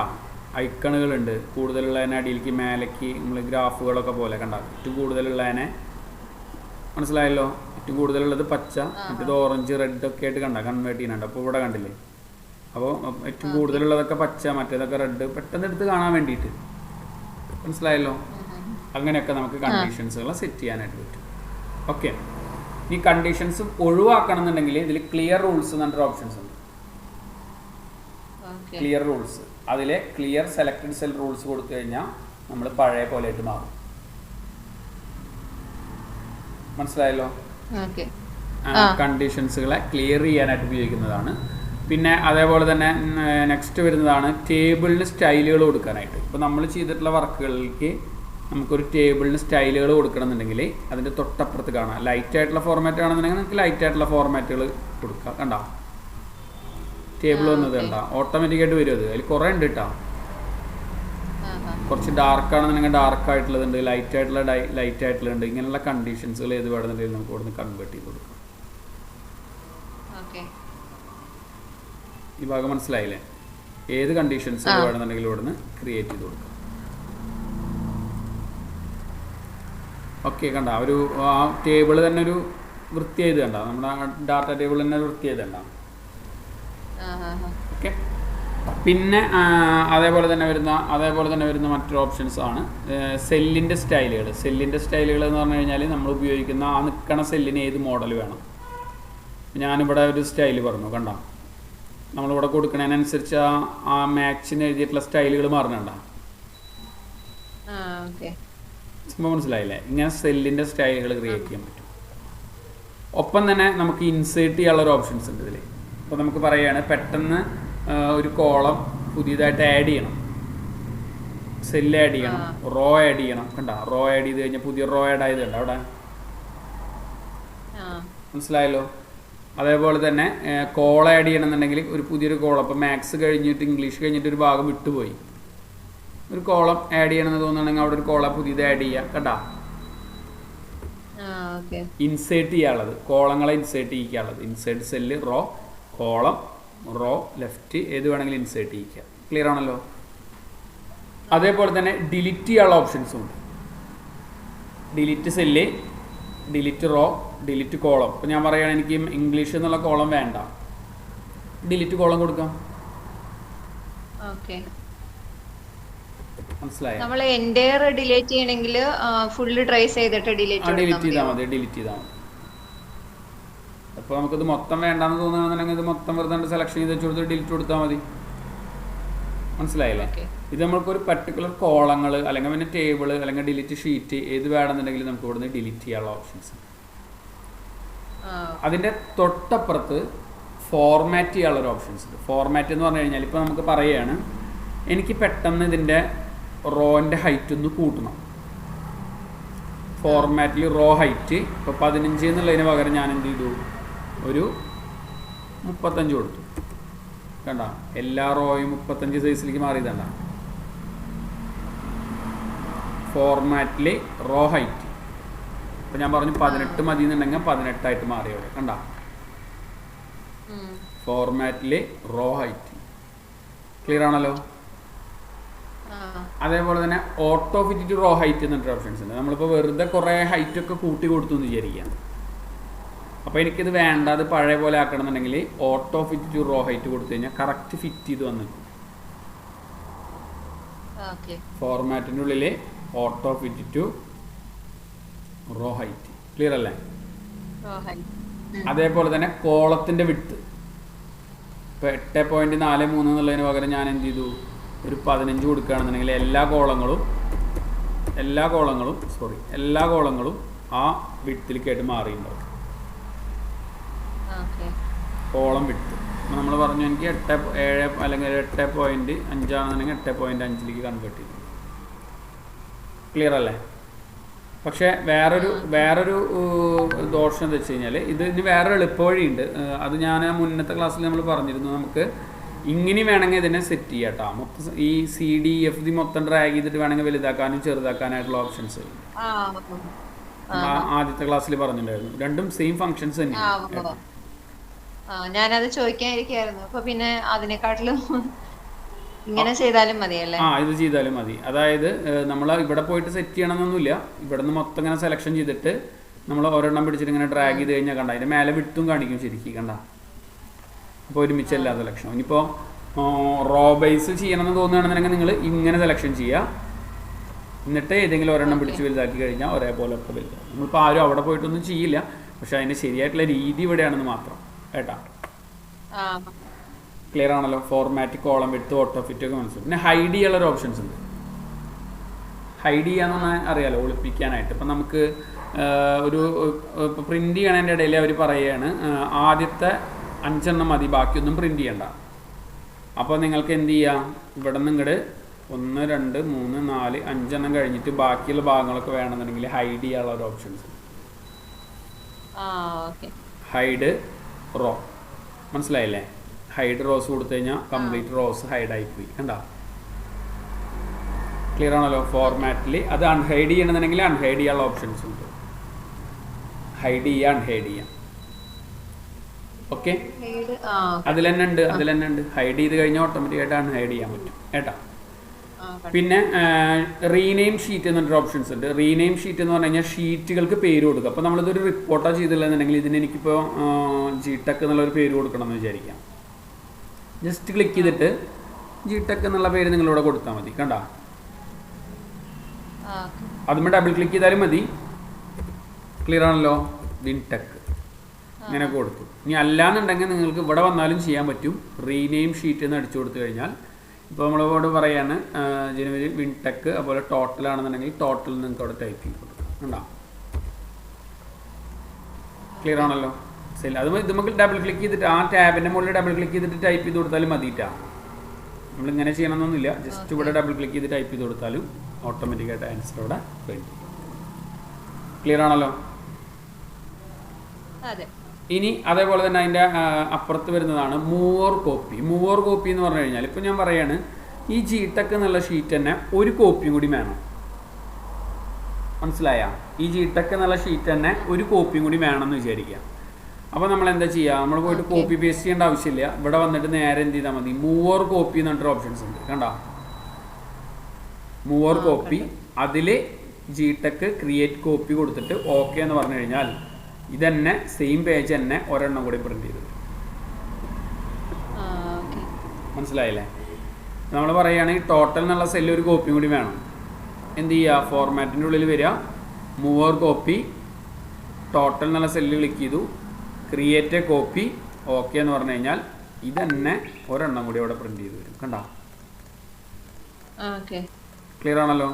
ഐക്കണുകളുണ്ട്. കൂടുതലുള്ളതിനെ അടിയിലേക്ക് മേലേക്ക് നമ്മൾ ഗ്രാഫുകളൊക്കെ പോലെ കണ്ട. ഏറ്റവും കൂടുതലുള്ളതിനെ മനസ്സിലായല്ലോ. ഏറ്റവും കൂടുതലുള്ളത് പച്ച, മറ്റേത് ഓറഞ്ച്, റെഡ് ഒക്കെ ആയിട്ട് കണ്ട കൺവേർട്ട് ചെയ്യുന്നുണ്ട്. അപ്പോൾ ഇവിടെ കണ്ടില്ലേ. അപ്പോൾ ഏറ്റവും കൂടുതലുള്ളതൊക്കെ പച്ച, മറ്റേതൊക്കെ റെഡ്, പെട്ടെന്ന് എടുത്ത് കാണാൻ വേണ്ടിയിട്ട്. മനസ്സിലായല്ലോ. അങ്ങനെയൊക്കെ നമുക്ക് കണ്ടീഷൻസുകൾ സെറ്റ് ചെയ്യാനായിട്ട് പറ്റും. ഓക്കെ. ഈ കണ്ടീഷൻസ് ഒഴിവാക്കണം എന്നുണ്ടെങ്കിൽ ഇതിൽ ക്ലിയർ റൂൾസ് എന്നൊരു ഓപ്ഷൻസ് ഉണ്ട്. ക്ലിയർ റൂൾസ്, അതിലെ ക്ലിയർ സെലക്ടഡ് സെൽ റൂൾസ് കൊടുത്തു കഴിഞ്ഞാൽ നമ്മൾ പഴയ പോലെ ആയിട്ട് മാറും. മനസ്സിലായല്ലോ. കണ്ടീഷൻസുകളെ ക്ലിയർ ചെയ്യാനായിട്ട് ഉപയോഗിക്കുന്നതാണ്. പിന്നെ അതേപോലെ തന്നെ നെക്സ്റ്റ് വരുന്നതാണ് ടേബിളിന് സ്റ്റൈലുകൾ കൊടുക്കാനായിട്ട്. ഇപ്പോൾ നമ്മൾ ചെയ്തിട്ടുള്ള വർക്കുകളിലേക്ക് നമുക്കൊരു ടേബിളിന് സ്റ്റൈലുകൾ കൊടുക്കണമെന്നുണ്ടെങ്കിൽ അതിൻ്റെ തൊട്ടപ്പുറത്ത് കാണാം. ലൈറ്റ് ആയിട്ടുള്ള ഫോർമാറ്റ് ആണെന്നുണ്ടെങ്കിൽ നമുക്ക് ലൈറ്റ് ആയിട്ടുള്ള ഫോർമാറ്റുകൾ കൊടുക്കാം. കണ്ടോ ടേബിൾ വന്നത് കണ്ട, ഓട്ടോമാറ്റിക്കായിട്ട് വരും. അത് അതിൽ കുറേ ഉണ്ട് കേട്ടോ. കുറച്ച് ഡാർക്ക് ആണെന്നുണ്ടെങ്കിൽ ഡാർക്ക് ആയിട്ടുള്ളതുണ്ട്, ലൈറ്റ് ആയിട്ടുള്ള ലൈറ്റ് ആയിട്ടുള്ളത്. ഇങ്ങനെയുള്ള കണ്ടീഷൻസുകൾ ഏത് വേണമെന്നുണ്ടെങ്കിൽ നമുക്ക് ഇവിടെ നിന്ന് കൺവേർട്ട് ചെയ്ത് കൊടുക്കാം. ഈ ഭാഗം മനസ്സിലായില്ലേ? ഏത് കണ്ടീഷൻസ് വേണമെന്നുണ്ടെങ്കിൽ ഇവിടെ നിന്ന് ക്രിയേറ്റ് ചെയ്ത് കൊടുക്കാം. ഓക്കെ. കണ്ട, ഒരു ആ ടേബിൾ തന്നെ ഒരു വൃത്തിയായത് കണ്ട, നമ്മുടെ ഡാറ്റ ടേബിൾ തന്നെ വൃത്തിയായത് കണ്ട. ഓക്കെ. പിന്നെ അതേപോലെ തന്നെ വരുന്ന മറ്റൊരു ഓപ്ഷൻസ് ആണ് സെല്ലിൻ്റെ സ്റ്റൈലുകൾ. സെല്ലിൻ്റെ സ്റ്റൈലുകൾ എന്ന് പറഞ്ഞു കഴിഞ്ഞാൽ നമ്മൾ ഉപയോഗിക്കുന്ന ആ നിൽക്കണ സെല്ലിന് ഏത് മോഡൽ വേണം. ഞാനിവിടെ ഒരു സ്റ്റൈല് പറഞ്ഞു കണ്ട, നമ്മളിവിടെ കൊടുക്കുന്നതിനനുസരിച്ച് ആ മാച്ചിന് എഴുതിയിട്ടുള്ള സ്റ്റൈലുകൾ മാറുന്നുണ്ടോ? സംഭവം മനസ്സിലായില്ലേ? ഇങ്ങനെ സെല്ലിൻ്റെ സ്റ്റൈലുകൾ ക്രിയേറ്റ് ചെയ്യാൻ പറ്റും. ഒപ്പം തന്നെ നമുക്ക് ഇൻസേർട്ട് ചെയ്യാനുള്ള ഒരു ഓപ്ഷൻസ് ഉണ്ട് ഇതിൽ. അപ്പോൾ നമുക്ക് പറയുകയാണ് പെട്ടെന്ന് ഒരു കോളം പുതിയതായിട്ട് ആഡ് ചെയ്യണം, സെല്ല് ആഡ് ചെയ്യണം, റോ ആഡ് ചെയ്യണം. കണ്ട, റോ ആഡ് ചെയ്ത് കഴിഞ്ഞാൽ പുതിയ റോ ആഡ് ആയത് കണ്ട അവിടെ. മനസ്സിലായല്ലോ. അതേപോലെ തന്നെ കോൾ ആഡ് ചെയ്യണമെന്നുണ്ടെങ്കിൽ ഒരു പുതിയൊരു കോളം, ഇപ്പോൾ മാത്സ് കഴിഞ്ഞിട്ട് ഇംഗ്ലീഷ് കഴിഞ്ഞിട്ട് ഒരു ഭാഗം വിട്ടുപോയി, ഒരു കോളം ആഡ് ചെയ്യണമെന്ന് തോന്നുന്നുണ്ടെങ്കിൽ അവിടെ ഒരു കോളം പുതിയത് ആഡ് ചെയ്യാം. കണ്ടാ, ഇൻസേർട്ട് ചെയ്യാനുള്ളത്, കോളങ്ങളെ ഇൻസേർട്ട് ചെയ്യിക്കാനുള്ളത്. Insert cell, row, column, row, left, ഏത് വേണമെങ്കിലും ഇൻസേർട്ട് ചെയ്യിക്കുക. ക്ലിയർ ആണല്ലോ. അതേപോലെ തന്നെ ഡിലീറ്റ് ചെയ്യാനുള്ള ഓപ്ഷൻസും ഉണ്ട്. Delete cell, delete row, delete column. ഇപ്പോൾ ഞാൻ പറയുകയാണ് എനിക്ക് ഇംഗ്ലീഷ് എന്നുള്ള കോളം വേണ്ട, ഡിലീറ്റ് കോളം കൊടുക്കാം. മനസ്സിലായോ? നമ്മൾ എൻറ്റയർ ഡിലീറ്റ് ചെയ്യണമെങ്കിൽ ഫുള്ള് ട്രേസ് ചെയ്തിട്ട് ഡിലീറ്റ് ചെയ്താൽ മതി. ഡിലീറ്റ് ചെയ്താൽ മതി. അപ്പോൾ നമുക്കിത് മൊത്തം വേണ്ടാന്ന് തോന്നുകയാണെന്നുണ്ടെങ്കിൽ ഇത് മൊത്തം വെറുതെ സെലക്ഷൻ ചെയ്ത് വെച്ച് ഡിലീറ്റ് കൊടുത്താൽ മതി. മനസ്സിലായില്ലേ? ഇത് നമ്മൾക്കൊരു പർട്ടിക്കുലർ കോളങ്ങൾ അല്ലെങ്കിൽ പിന്നെ ടേബിൾ അല്ലെങ്കിൽ ഡിലീറ്റ് ഷീറ്റ് ഏത് വേണമെന്നുണ്ടെങ്കിൽ നമുക്ക് ഇവിടുന്ന് ഡിലീറ്റ് ചെയ്യാനുള്ള ഓപ്ഷൻസ്. അതിൻ്റെ തൊട്ടപ്പുറത്ത് ഫോർമാറ്റ് ചെയ്യാനുള്ളൊരു ഓപ്ഷൻസ് ഉണ്ട്. ഫോർമാറ്റ് എന്ന് പറഞ്ഞു കഴിഞ്ഞാൽ ഇപ്പോൾ നമുക്ക് പറയുകയാണ് എനിക്ക് പെട്ടെന്ന് ഇതിൻ്റെ റോൻ്റെ ഹൈറ്റ് ഒന്ന് കൂട്ടണം. ഫോർമാറ്റിൽ റോ ഹൈറ്റ് ഇപ്പോൾ 15 എന്നുള്ളതിന് പകരം ഞാൻ എന്ത് ചെയ്തു, ഒരു 35 കൊടുത്തു. കണ്ട, എല്ലാ റോയും 35 സൈസിലേക്ക് മാറിയതണ്ട. ഫോർമാറ്റിൽ റോ ഹൈറ്റ് ഇപ്പോൾ ഞാൻ പറഞ്ഞു 18 മതി എന്നുണ്ടെങ്കിൽ 18 മാറിയവിടെ. കണ്ട, ഫോർമാറ്റിൽ റോ ഹൈറ്റ്. ക്ലിയർ ആണല്ലോ. അതേപോലെ തന്നെ auto fit to row height എന്നിട്ട് ഓപ്ഷൻസ് ഉണ്ട്. നമ്മളിപ്പോൾ വെറുതെ കുറേ ഹൈറ്റ് ഒക്കെ കൂട്ടി കൊടുത്തു എന്ന് വിചാരിക്കാം. അപ്പോൾ എനിക്കിത് വേണ്ട, അത് പഴയ പോലെ ആക്കണം എന്നുണ്ടെങ്കിൽ auto fit to row height കൊടുത്തു കഴിഞ്ഞാൽ കറക്റ്റ് ഫിറ്റ് ചെയ്ത് വന്നിരിക്കും. ഫോർമാറ്റിൻ്റെ ഉള്ളിൽ auto fit to row height. Clear അല്ലേ? അതേപോലെ തന്നെ കോളത്തിൻ്റെ വിഡ്ത്ത് ഇപ്പോൾ 8.43 എന്നുള്ളതിന് പകരം ഞാൻ എന്ത് ചെയ്തു, ഒരു 15 കൊടുക്കുകയാണെന്നുണ്ടെങ്കിൽ എല്ലാ കോളങ്ങളും ആ വിഡ്ത്തിലേക്കായിട്ട് മാറിയിട്ടുണ്ടാവും. കോളം വിഡ്ത്ത് നമ്മൾ പറഞ്ഞു എനിക്ക് 8.7 അല്ലെങ്കിൽ 8.5 ആണെന്നുണ്ടെങ്കിൽ 8.5 കൺവേർട്ട് ചെയ്തു. ക്ലിയർ അല്ലേ? പക്ഷേ വേറൊരു ദോഷം എന്താ വെച്ച് കഴിഞ്ഞാൽ ഇതിന് വേറൊരു എളുപ്പവഴിയുണ്ട്. അത് ഞാൻ മുന്നത്തെ ക്ലാസ്സിൽ നമ്മൾ പറഞ്ഞിരുന്നു. നമുക്ക് ഇങ്ങനെ വേണമെങ്കിൽ ഇതിനെ സെറ്റ് ചെയ്യാം കേട്ടോ. മൊത്തം ഈ CDFD മൊത്തം ഡ്രാഗ് ചെയ്തിട്ട് വേണമെങ്കിൽ വലുതാക്കാനും ചെറുതാക്കാനായിട്ടുള്ള ഓപ്ഷൻസ് ആദ്യത്തെ ക്ലാസ്സിൽ പറഞ്ഞിട്ടുണ്ടായിരുന്നു. രണ്ടും സെയിം ഫങ്ഷൻസ് തന്നെയാണ്. ഞാനത് ചോദിക്കാനിരിക്കായിരുന്നു. അപ്പൊ പിന്നെ അതിനെക്കാട്ടിലും ഇങ്ങനെ ചെയ്താലും മതിയല്ലേ? ഇത് ചെയ്താലും മതി. അതായത് നമ്മൾ ഇവിടെ പോയിട്ട് സെറ്റ് ചെയ്യണമെന്നൊന്നുമില്ല. ഇവിടെ നിന്ന് മൊത്തം ഇങ്ങനെ സെലക്ഷൻ ചെയ്തിട്ട് നമ്മൾ ഒരെണ്ണം പിടിച്ചിട്ട് ഇങ്ങനെ ഡ്രാഗ് ചെയ്ത് കഴിഞ്ഞാൽ കണ്ട അതിന്റെ മേലെ വിട്ടും കാണിക്കും ശരിക്കും കണ്ട. അപ്പോൾ ഒരുമിച്ചല്ല സെലക്ഷൻ. ഇനിയിപ്പോൾ റോ ബേസ് ചെയ്യണമെന്ന് തോന്നുകയാണെന്നുണ്ടെങ്കിൽ നിങ്ങൾ ഇങ്ങനെ സെലക്ഷൻ ചെയ്യുക. എന്നിട്ട് ഏതെങ്കിലും ഒരെണ്ണം പിടിച്ച് വലുതാക്കി കഴിഞ്ഞാൽ ഒരേപോലെ ഒക്കെ വലുതാവും. നമ്മളിപ്പോൾ ആരും അവിടെ പോയിട്ടൊന്നും ചെയ്യില്ല. പക്ഷെ അതിൻ്റെ ശരിയായിട്ടുള്ള രീതി ഇവിടെയാണെന്ന് മാത്രം കേട്ടാ. ക്ലിയർ ആണല്ലോ? Format, column width, auto fit ഒക്കെ മനസ്സിലാവും. പിന്നെ ഹൈഡ് ചെയ്യാനുള്ള ഓപ്ഷൻസ് ഉണ്ട്. ഹൈഡ് ചെയ്യാന്ന് പറഞ്ഞാൽ അറിയാലോ, ഒളിപ്പിക്കാനായിട്ട്. ഇപ്പം നമുക്ക് ഒരു ഇപ്പോൾ പ്രിൻ്റ് ചെയ്യണതിൻ്റെ ഇടയിൽ അവർ പറയുകയാണ് ആദ്യത്തെ 5 എണ്ണം മതി, ബാക്കിയൊന്നും പ്രിൻ്റ് ചെയ്യണ്ട. അപ്പോൾ നിങ്ങൾക്ക് എന്ത് ചെയ്യാം, ഇവിടെ നിന്ന് ഇങ്ങോട്ട് 1 2 3 4 5 എണ്ണം കഴിഞ്ഞിട്ട് ബാക്കിയുള്ള ഭാഗങ്ങളൊക്കെ വേണമെന്നുണ്ടെങ്കിൽ ഹൈഡ് ചെയ്യാനുള്ള ഒരു ഓപ്ഷൻസ്. ഹൈഡ് റോ മനസ്സിലായില്ലേ? ഹൈഡ് റോസ് കൊടുത്തു കഴിഞ്ഞാൽ കംപ്ലീറ്റ് റോസ് ഹൈഡ് ആയിപ്പോയി കണ്ടോ? ക്ലിയർ ആണല്ലോ? ഫോർമാറ്റിൽ അത് അൺഹൈഡ് ചെയ്യണമെന്നുണ്ടെങ്കിൽ അൺഹൈഡ് ചെയ്യാനുള്ള ഓപ്ഷൻസ് ഉണ്ട്. ഹൈഡ് ചെയ്യാം, അൺഹൈഡ് ചെയ്യാം. ഓക്കെ, അതിൽ തന്നെ ഉണ്ട്. ഹൈഡ് ചെയ്ത് കഴിഞ്ഞാൽ ഓട്ടോമാറ്റിക്കായിട്ട് അൺഹൈഡ് ചെയ്യാൻ പറ്റും കേട്ടോ. പിന്നെ റീനെയിം ഷീറ്റ് എന്നൊരു ഓപ്ഷൻസ് ഉണ്ട്. റീനെയിം ഷീറ്റ് എന്ന് പറഞ്ഞു കഴിഞ്ഞാൽ ഷീറ്റുകൾക്ക് പേര് കൊടുക്കുക. അപ്പോൾ നമ്മളിതൊരു റിപ്പോർട്ടാണ് ചെയ്തില്ലെന്നുണ്ടെങ്കിൽ ഇതിന് എനിക്കിപ്പോൾ GTech എന്നുള്ളൊരു പേര് കൊടുക്കണം എന്ന് വിചാരിക്കാം. ജസ്റ്റ് ക്ലിക്ക് ചെയ്തിട്ട് GTech എന്നുള്ള പേര് നിങ്ങളിവിടെ കൊടുത്താൽ മതി കണ്ടോ? അതുമ്പോൾ ഡബിൾ ക്ലിക്ക് ചെയ്താലും മതി. ക്ലിയർ ആണല്ലോ? വിൻടെക് ഇങ്ങനെ കൊടുത്തു. ഇനി അല്ലാന്നുണ്ടെങ്കിൽ നിങ്ങൾക്ക് ഇവിടെ വന്നാലും ചെയ്യാൻ പറ്റും. റീനെയിം ഷീറ്റ് എന്ന് അടിച്ചു കൊടുത്തു കഴിഞ്ഞാൽ ഇപ്പോൾ നമ്മളോട് പറയാണ് ജനുവരി വിൻടെക്, അതുപോലെ ടോട്ടൽ ആണെന്നുണ്ടെങ്കിൽ ടോട്ടൽ നിങ്ങൾക്ക് അവിടെ ടൈപ്പ് ചെയ്ത് കൊടുക്കാം കണ്ടോ? ക്ലിയർ ആണല്ലോ? ശരി, അത് ഇത് നമുക്ക് ഡബിൾ ക്ലിക്ക് ചെയ്തിട്ട് ആ ടാബിൻ്റെ മുകളിൽ ഡബിൾ ക്ലിക്ക് ചെയ്തിട്ട് ടൈപ്പ് ചെയ്ത് കൊടുത്താലും മതിയിട്ടാണ്. നമ്മളിങ്ങനെ ചെയ്യണമെന്നൊന്നുമില്ല. ജസ്റ്റ് ഇവിടെ ഡബിൾ ക്ലിക്ക് ചെയ്ത് ടൈപ്പ് ചെയ്ത് കൊടുത്താലും ഓട്ടോമാറ്റിക്കായിട്ട് ആൻസർ അവിടെ വരും. ക്ലിയർ ആണല്ലോ? ഇനി അതേപോലെ തന്നെ അതിൻ്റെ അപ്പുറത്ത് വരുന്നതാണ് മൂവർ കോപ്പി. മൂവർ കോപ്പി എന്ന് പറഞ്ഞു കഴിഞ്ഞാൽ ഇപ്പോൾ ഞാൻ പറയാണ് ഈ GTech എന്നുള്ള ഷീറ്റ് തന്നെ ഒരു കോപ്പിയും കൂടി വേണം. മനസ്സിലായ? ഈ GTech എന്നുള്ള ഷീറ്റ് തന്നെ ഒരു കോപ്പിയും കൂടി വേണമെന്ന് വിചാരിക്കുക. അപ്പോൾ നമ്മൾ എന്താ ചെയ്യുക, നമ്മൾ പോയിട്ട് കോപ്പി പേസ്റ്റ് ചെയ്യേണ്ട ആവശ്യമില്ല. ഇവിടെ വന്നിട്ട് നേരെ എന്ത് ചെയ്താൽ മതി, മൂവർ കോപ്പി എന്ന് പറഞ്ഞിട്ട് ഓപ്ഷൻസ് ഉണ്ട് കണ്ടോ? മൂവർ കോപ്പി, അതിൽ GTech ക്രിയേറ്റ് കോപ്പി കൊടുത്തിട്ട് ഓക്കെ എന്ന് പറഞ്ഞു കഴിഞ്ഞാൽ ഇതന്നെ സെയിം പേജ് തന്നെ ഒരെണ്ണം കൂടി പ്രിന്റ് ചെയ്തു. മനസ്സിലായില്ലേ? നമ്മൾ പറയുകയാണെങ്കിൽ ടോട്ടൽ എന്നുള്ള സെല്ല് ഒരു കോപ്പിയും കൂടി വേണം. എന്ത് ചെയ്യുക, ഫോർമാറ്റിൻ്റെ ഉള്ളിൽ വരിക, മൂവർ കോപ്പി, ടോട്ടൽ എന്നുള്ള സെല്ല് ക്ലിക്ക് ചെയ്തു, ക്രിയേറ്റ് എ കോപ്പി, ഓക്കെ എന്ന് പറഞ്ഞു കഴിഞ്ഞാൽ ഇതന്നെ ഒരെണ്ണം കൂടി അവിടെ പ്രിന്റ് ചെയ്ത് വരും കണ്ടോ? ക്ലിയർ ആണല്ലോ?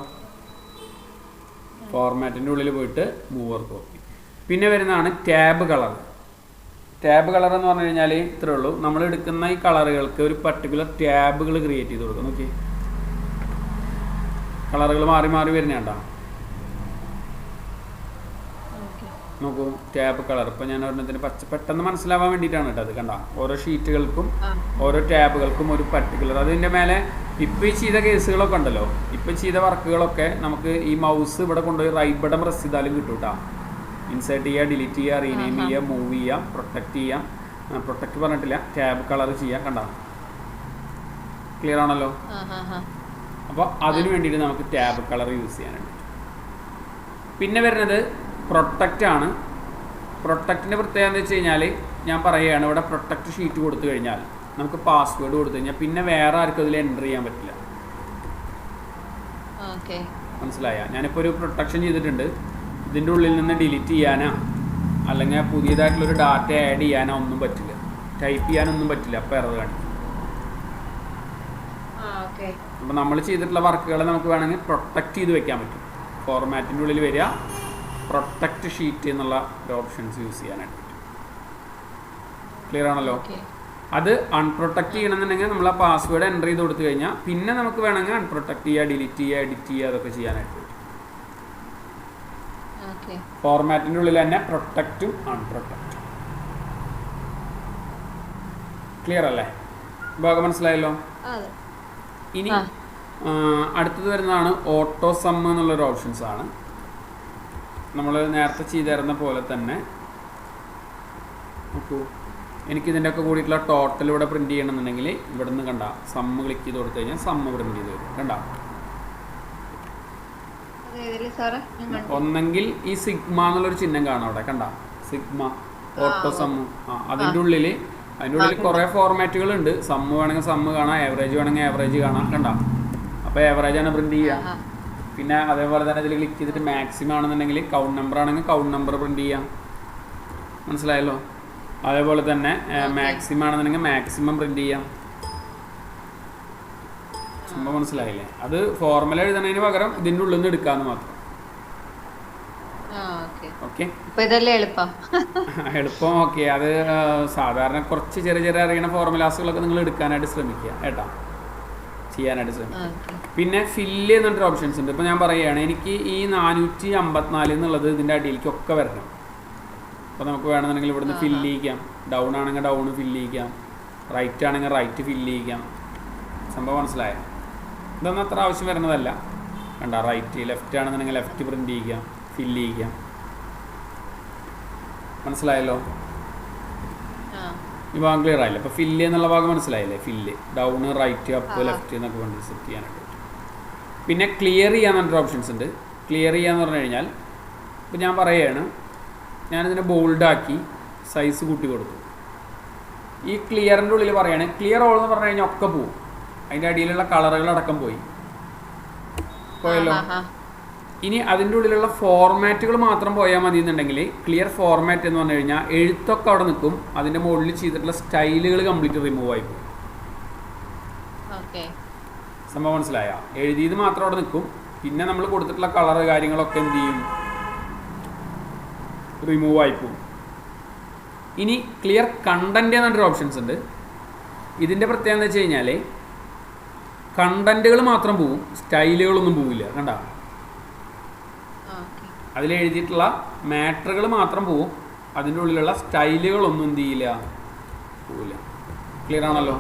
ഫോർമാറ്റിൻ്റെ ഉള്ളിൽ പോയിട്ട് മൂവർ കോപ്പി. പിന്നെ വരുന്നതാണ് ടാബ് കളർ. ടാബ് കളർ എന്ന് പറഞ്ഞു കഴിഞ്ഞാൽ ഇത്രേ ഉള്ളൂ. നമ്മൾ എടുക്കുന്ന ഈ കളറുകൾക്ക് ഒരു പർട്ടിക്കുലർ ടാബുകൾ ക്രിയേറ്റ് ചെയ്ത് കൊടുക്കും. നോക്കി, കളറുകൾ മാറി മാറി വരുന്നുണ്ടോ? നോക്കൂ, ടാബ് കളർ. ഇപ്പം ഞാൻ ഒരെണ്ണത്തിന് പെട്ടെന്ന് മനസ്സിലാവാൻ വേണ്ടിയിട്ടാണ് കേട്ടോ അത് കണ്ടോ? ഓരോ ഷീറ്റുകൾക്കും ഓരോ ടാബുകൾക്കും ഒരു പർട്ടിക്കുലർ. അതിൻ്റെ മേലെ ഇപ്പം ഈ ചെയ്ത കേസുകളൊക്കെ ഉണ്ടല്ലോ, ഇപ്പം ചെയ്ത വർക്കുകളൊക്കെ നമുക്ക് ഈ മൗസ് ഇവിടെ കൊണ്ടുപോയി റൈറ്റ് ബട്ടൺ പ്രസ് ചെയ്താലും കിട്ടും കേട്ടോ. ഇൻസേർട്ട് ചെയ്യുക, ഡിലീറ്റ് ചെയ്യുക, റീനെയിം ചെയ്യുക, മൂവ് ചെയ്യാം, പ്രൊട്ടക്റ്റ് ചെയ്യാം. പ്രൊട്ടക്റ്റ് പറഞ്ഞിട്ടില്ല, ടാബ് കളർ ചെയ്യാം കണ്ടോ? ക്ലിയർ ആണല്ലോ? അപ്പോൾ അതിന് വേണ്ടിയിട്ട് നമുക്ക് ടാബ് കളർ യൂസ് ചെയ്യാനുണ്ട്. പിന്നെ വരുന്നത് പ്രൊട്ടക്റ്റ് ആണ്. പ്രൊട്ടക്റ്റിൻ്റെ പ്രത്യേകത എന്ന് വെച്ച് കഴിഞ്ഞാൽ ഞാൻ പറയുകയാണ്, ഇവിടെ പ്രൊട്ടക്റ്റ് ഷീറ്റ് കൊടുത്തു കഴിഞ്ഞാൽ നമുക്ക് പാസ്വേഡ് കൊടുത്തു കഴിഞ്ഞാൽ പിന്നെ വേറെ ആർക്കും അതിൽ എൻ്റർ ചെയ്യാൻ പറ്റില്ല. മനസ്സിലായ? ഞാനിപ്പോൾ ഒരു പ്രൊട്ടക്ഷൻ ചെയ്തിട്ടുണ്ട്. ഇതിൻ്റെ ഉള്ളിൽ നിന്ന് ഡിലീറ്റ് ചെയ്യാനോ അല്ലെങ്കിൽ പുതിയതായിട്ടുള്ളൊരു ഡാറ്റ ആഡ് ചെയ്യാനോ ഒന്നും പറ്റില്ല, ടൈപ്പ് ചെയ്യാനൊന്നും പറ്റില്ല. അപ്പോൾ എറർ കാണിക്കും. അപ്പോൾ നമ്മൾ ചെയ്തിട്ടുള്ള വർക്കുകളെ നമുക്ക് വേണമെങ്കിൽ പ്രൊട്ടക്റ്റ് ചെയ്ത് വെക്കാൻ പറ്റും. ഫോർമാറ്റിൻ്റെ ഉള്ളിൽ വരിക, പ്രൊട്ടക്റ്റ് ഷീറ്റ് എന്നുള്ള ഒരു ഓപ്ഷൻസ് യൂസ് ചെയ്യാനായിട്ട് പറ്റും. ക്ലിയർ ആണല്ലോ? അത് അൺപ്രൊട്ടക്റ്റ് ചെയ്യണമെന്നുണ്ടെങ്കിൽ നമ്മൾ ആ പാസ്വേഡ് എൻ്റർ ചെയ്ത് കൊടുത്തു കഴിഞ്ഞാൽ പിന്നെ നമുക്ക് വേണമെങ്കിൽ അൺപ്രൊട്ടക്റ്റ് ചെയ്യുക, ഡിലീറ്റ് ചെയ്യുക, എഡിറ്റ് ചെയ്യുക, അതൊക്കെ ചെയ്യാനായിട്ട് പറ്റും. ഫോർമാറ്റിൻ്റെ ഉള്ളിൽ തന്നെ പ്രൊട്ടക്റ്റും അൺപ്രൊട്ടക്റ്റും. ക്ലിയർ അല്ലേ? ഭാഗം മനസ്സിലായല്ലോ? ഇനി അടുത്തത് വരുന്നതാണ് ഓട്ടോ സം എന്നുള്ളൊരു ഓപ്ഷൻസ് ആണ്. നമ്മൾ നേരത്തെ ചെയ്തിരുന്ന പോലെ തന്നെ നോക്കൂ, എനിക്കിതിൻ്റെ ഒക്കെ കൂടിയിട്ടുള്ള ടോട്ടൽ ഇവിടെ പ്രിൻറ്റ് ചെയ്യണമെന്നുണ്ടെങ്കിൽ ഇവിടെ നിന്ന് കണ്ട സമ്മ് ക്ലിക്ക് ചെയ്ത് കൊടുത്തു കഴിഞ്ഞാൽ സമ്മ് പ്രിൻറ്റ് ചെയ്ത് വരും. കണ്ട, ഒന്നെങ്കിൽ ഈ സിഗ്മ എന്നുള്ളൊരു ചിഹ്നം കാണാം അവിടെ, കണ്ട സിഗ്മ ഓട്ടോ സമ്മ്. അതിൻ്റെ ഉള്ളിൽ കുറേ ഫോർമാറ്റുകൾ ഉണ്ട്. സമ്മ് വേണമെങ്കിൽ സമ്മ് കാണാം, ആവറേജ് വേണമെങ്കിൽ ആവറേജ് കാണാം. കണ്ട, അപ്പോൾ ആവറേജാണ് പ്രിൻറ്റ് ചെയ്യുക. പിന്നെ അതേപോലെ തന്നെ ഇതിൽ ക്ലിക്ക് ചെയ്തിട്ട് മാക്സിമം ആണെന്നുണ്ടെങ്കിൽ കൗണ്ട് നമ്പർ ആണെങ്കിൽ കൗണ്ട് നമ്പർ പ്രിൻറ്റ് ചെയ്യാം. മനസ്സിലായല്ലോ? അതേപോലെ തന്നെ മാക്സിമം ആണെന്നുണ്ടെങ്കിൽ മാക്സിമം പ്രിൻറ്റ് ചെയ്യാം. സംഭവം മനസ്സിലായില്ലേ? അത് ഫോർമുല എഴുതുന്നതിന് പകരം ഇതിൻ്റെ ഉള്ളിൽ നിന്ന് എടുക്കാമെന്ന് മാത്രം. ഓക്കെ, എളുപ്പം. ഓക്കെ, അത് സാധാരണ കുറച്ച് ചെറിയ ചെറിയ അറിയുന്ന ഫോർമുലാസുകളൊക്കെ നിങ്ങൾ എടുക്കാനായിട്ട് ശ്രമിക്കുക കേട്ടോ, ചെയ്യാനായിട്ട് ശ്രമിക്കുക. പിന്നെ ഫില്ല് ചെയ്യുന്നൊരു ഓപ്ഷൻസ് ഉണ്ട്. ഇപ്പോൾ ഞാൻ പറയുകയാണ്, എനിക്ക് ഈ 454 എന്നുള്ളത് ഇതിൻ്റെ അടിയിലേക്കൊക്കെ വരണം. അപ്പോൾ നമുക്ക് വേണമെന്നുണ്ടെങ്കിൽ ഇവിടുന്ന് ഫില്ല് ചെയ്യിക്കാം. ഡൗൺ ആണെങ്കിൽ ഡൗൺ ഫില്ല് ചെയ്യിക്കാം, റൈറ്റ് ആണെങ്കിൽ റൈറ്റ് ഫില്ല് ചെയ്യിക്കാം. സംഭവം മനസ്സിലായോ? ഇതൊന്നും അത്ര ആവശ്യം വരുന്നതല്ല. കണ്ട, റൈറ്റ് ലെഫ്റ്റ് ആണെന്നുണ്ടെങ്കിൽ ലെഫ്റ്റ് പ്രിൻറ്റ് ചെയ്യിക്കാം, ഫില്ല് ചെയ്യിക്കാം. മനസ്സിലായല്ലോ? ഈ ഭാഗം ക്ലിയർ ആയില്ലേ? അപ്പോൾ ഫില്ല് എന്നുള്ള ഭാഗം മനസ്സിലായില്ലേ? Fill down right up left എന്നൊക്കെ വേണ്ടി സെറ്റ് ചെയ്യാനായിട്ട് പറ്റും. പിന്നെ ക്ലിയർ ചെയ്യാൻ പറഞ്ഞിട്ട് ഓപ്ഷൻസ് ഉണ്ട്. ക്ലിയർ ചെയ്യാന്ന് പറഞ്ഞു കഴിഞ്ഞാൽ ഇപ്പോൾ ഞാൻ പറയുകയാണ്, ഞാനിതിനെ ബോൾഡാക്കി സൈസ് കൂട്ടി കൊടുത്തു. ഈ ക്ലിയറിൻ്റെ ഉള്ളിൽ പറയുകയാണ് ക്ലിയർ ഓൾ എന്ന് പറഞ്ഞു കഴിഞ്ഞാൽ ഒക്കെ പോവും. അതിൻ്റെ അടിയിലുള്ള കളറുകളടക്കം പോയല്ലോ. ഇനി അതിൻ്റെ ഉള്ളിലുള്ള ഫോർമാറ്റുകൾ മാത്രം പോയാൽ മതി എന്നുണ്ടെങ്കിൽ ക്ലിയർ ഫോർമാറ്റ് എന്ന് പറഞ്ഞു കഴിഞ്ഞാൽ എഴുത്തൊക്കെ അവിടെ നിൽക്കും. അതിൻ്റെ മുകളിൽ ചെയ്തിട്ടുള്ള സ്റ്റൈലുകൾ കംപ്ലീറ്റ് റിമൂവ് ആയി പോകും. സംഭവം മനസ്സിലായ? എഴുതിയത് മാത്രം അവിടെ നിൽക്കും. പിന്നെ നമ്മൾ കൊടുത്തിട്ടുള്ള കളർ കാര്യങ്ങളൊക്കെ എന്ത് ചെയ്യും? റിമൂവ് ആയി പോകും. ഇനി ക്ലിയർ കണ്ടന്റ് എന്നൊരു ഓപ്ഷൻസ് ഉണ്ട്. ഇതിൻ്റെ പ്രത്യേകത എന്താ വെച്ച് കഴിഞ്ഞാൽ കണ്ടന്റുകൾ മാത്രം പോവും, സ്റ്റൈലുകളൊന്നും പോവില്ല. കണ്ട, അതിലെഴുതിയിട്ടുള്ള മാറ്ററുകൾ മാത്രം പോവും, അതിൻ്റെ ഉള്ളിലുള്ള സ്റ്റൈലുകളൊന്നും എന്ത് ചെയ്യില്ല, പോവില്ല. ക്ലിയർ ആണല്ലോ?